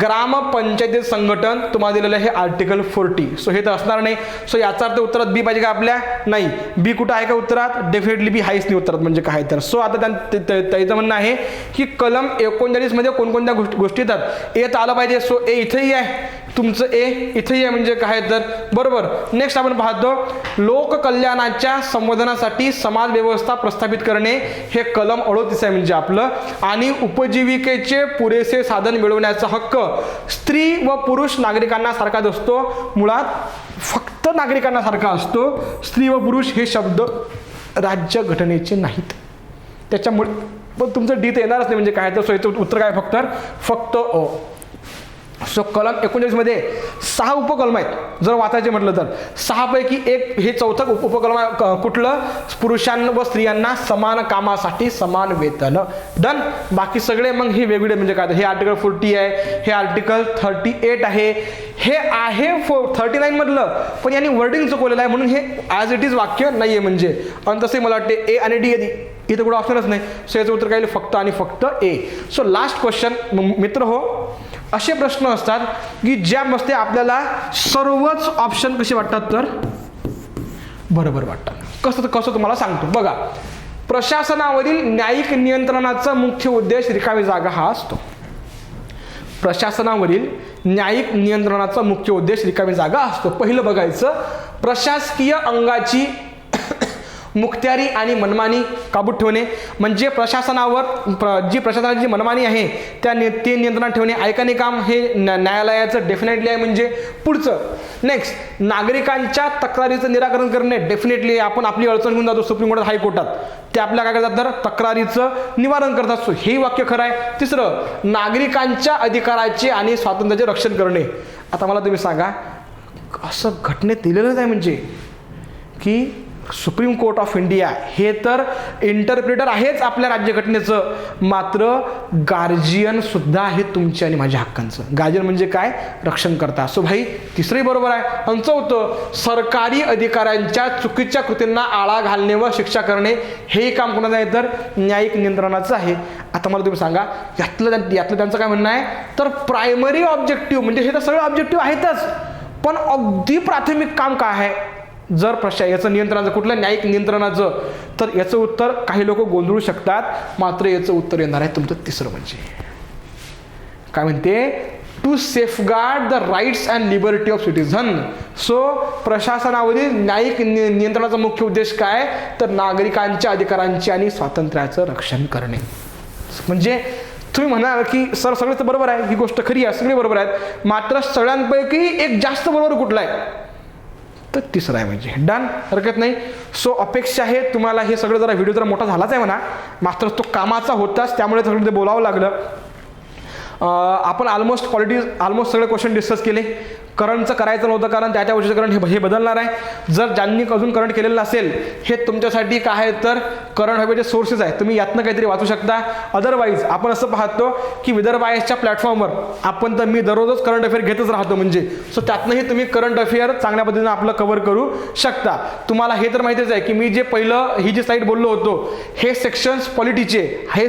ग्रामपंचायत संघटन तुम्हाला दिलेलं आहे आर्टिकल 40. सो हे तर असणार नाही. सो याचा अर्थ उत्तरात बी पाहिजे का आपल्या? नाही. बी कुठं आहे का उत्तरात? डेफिनेटली बी हायच नाही उत्तरात म्हणजे काय तर. सो आता त्याचं म्हणणं आहे की कलम 39 मध्ये कोणकोणत्या गोष्टी येतात? येत आलं पाहिजे. सो ए इथेही आहे, तुमचं ए इथेही आहे म्हणजे काय तर. बरोबर. नेक्स्ट आपण पाहतो लोककल्याणाच्या संवर्धनासाठी समाज व्यवस्था प्रस्थापित करणे. हे कलम 38 आहे म्हणजे आपलं. आणि उपजीविकेचे पुरेसे साधन मिळवण्याचा हक्क स्त्री व पुरुष नागरिकांना सारखाच असतो. मुळात फक्त नागरिकांना सारखा असतो. स्त्री व पुरुष हे शब्द राज्यघटनेचे नाहीत. त्याच्यामुळे पण तुमचं डी तर येणारच नाही म्हणजे काय तर. सो याचं उत्तर काय? फक्त अ. सो कलम 39 मध्ये 6 उपकलम आहेत. जर वाचायचे म्हटलं तर 6 पैकी एक हे चौथं उपकलम आहे. कुठलं? पुरुषांना व स्त्रियांना समान कामासाठी समान वेतन. डन. बाकी सगळे मग हे वेगवेगळे म्हणजे काय? हे आर्टिकल 40 आहे, हे आर्टिकल 38 आहे, हे आहे 39 मधलं, पण यांनी वर्डिंग चुकवलेलं आहे म्हणून हे ॲज इट इज वाक्य नाहीये म्हणजे. आणि तसे मला वाटते ए आणि डी इथं कुठं ऑप्शनच नाही. सो याचं उत्तर काय? फक्त आणि फक्त ए. सो लास्ट क्वेश्चन मित्र हो. असे प्रश्न असतात की ज्यामध्ये आपल्याला सर्वच ऑप्शन कसे वाटतात? तर बरोबर वाटतात. कसं तुम्हाला सांगतो बघा. प्रशासनावरील न्यायिक नियंत्रणाचा मुख्य उद्देश रिकामी जागा हा असतो. प्रशासनावरील न्यायिक नियंत्रणाचा मुख्य उद्देश रिकामी जागा असतो. पहिलं बघायचं प्रशासकीय अंगाची मुखत्यारी आणि मनमानी काबूत ठेवणे. म्हणजे प्रशासनावर जी प्रशासनाची मनमानी आहे ते नियंत्रणात ठेवणे. ऐकाने काम हे न्यायालयाचं डेफिनेटली आहे म्हणजे पुढचं. नेक्स्ट नागरिकांच्या तक्रारीचं निराकरण करणे. डेफिनेटली आपण आपली अडचण घेऊन जातो सुप्रीम कोर्टात, हायकोर्टात, ते आपल्या काय करतात? तर तक्रारीचं निवारण करतात. सो हे वाक्य खरं आहे. तिसरं नागरिकांच्या अधिकाराचे आणि स्वातंत्र्याचे रक्षण करणे. आता मला तुम्ही सांगा असं घटनेत दिलेलंच आहे म्हणजे की सुप्रीम कोर्ट ऑफ इंडिया हे तर इंटरप्रिटर आहेच आपल्या राज्यघटनेचं, मात्र गार्जियन सुद्धा आहे तुमच्या आणि माझ्या हक्कांचं. गार्जियन म्हणजे काय? रक्षण करता. सो भाई तिसरंही बरोबर आहे. आणि चौथं, सरकारी अधिकाऱ्यांच्या चुकीच्या कृतींना आळा घालणे व शिक्षा करणे हे काम कोणाचं आहे? तर न्यायिक नियंत्रणाचं आहे. आता मला तुम्ही सांगा यातलं त्यांचं काय म्हणणं आहे? तर प्रायमरी ऑब्जेक्टिव्ह म्हणजे हे तर सगळे ऑब्जेक्टिव्ह आहेतच, पण अगदी प्राथमिक काम काय आहे जर याचं नियंत्रणाचं कुठलं न्यायिक नियंत्रणाचं, तर याचं उत्तर काही लोक गोंधळू शकतात, मात्र याचं उत्तर येणार आहे तुमचं तिसरं. म्हणजे काय म्हणते? To safeguard the rights and liberty of citizen. So प्रशासनावरील न्यायिक नियंत्रणाचा मुख्य उद्देश काय? तर नागरिकांच्या अधिकारांचे आणि स्वातंत्र्याचं रक्षण करणे. म्हणजे तुम्ही म्हणाल की सर सगळं तर बरोबर आहे, ही गोष्ट खरी आहे, सगळे बरोबर आहेत, मात्र सगळ्यांपैकी एक जास्त बरोबर कुठला आहे? तर तिसरा आहे. म्हणजे डन, हरकत नाही. सो अपेक्षा आहे तुम्हाला हे सगळं जरा व्हिडिओ जरा मोठा झालाच आहे म्हणा, मात्र तो कामाचा होताच, त्यामुळे सगळं ते बोलावं लागलं. आपण ऑलमोस्ट सगळे क्वेश्चन डिस्कस केले. करंटचं करायचं नव्हतं कारण त्या वर्षीचं करंट हे बदलणार आहे. जर ज्यांनी अजून करंट केलेलं नसेल हे तुमच्यासाठी काय आहे तर करंट हवेचे सोर्सेस आहे, तुम्ही यातनं काहीतरी वाचू शकता. अदरवाईज आपण असं पाहतो की विदर्भ आयएसच्या प्लॅटफॉर्मवर आपण तर मी दररोजच करंट अफेअर घेतच राहतो. म्हणजे सो त्यातनंही तुम्ही करंट अफेअर चांगल्या पद्धतीने आपलं कव्हर करू शकता. तुम्हाला हे तर माहितीच आहे की मी जे पहिलं ही जी साईड बोललो होतो हे सेक्शन्स पॉलिटीचे, हे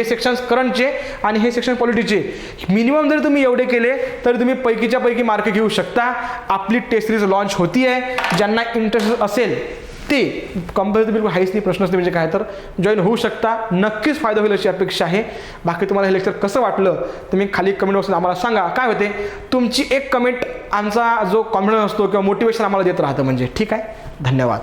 सेक्शन्स करंटचे आणि हे सेक्शन पॉलिटीचे. मिनिमम जर तुम्ही एवढे केले तर तुम्ही पैकीच्या पैकी मार्क घेऊ शकता. आपली टेस्ट सिरीज लॉन्च होती आहे, ज्यांना इंटरेस्ट असेल ते कंपल्सरी बिलकुल हाईच नाही, प्रश्नच नाही म्हणजे काय तर जॉईन होऊ शकता. नक्कीच फायदा होईल अशी अपेक्षा आहे. बाकी तुम्हाला हे लेक्चर कसं वाटलं तुम्ही खाली कमेंट बॉक्समध्ये आम्हाला सांगा. काय होते तुमची एक कमेंट आमचा जो कॉन्फिडन्स असतो किंवा मोटिवेशन आम्हाला देत राहतं. म्हणजे ठीक आहे, धन्यवाद.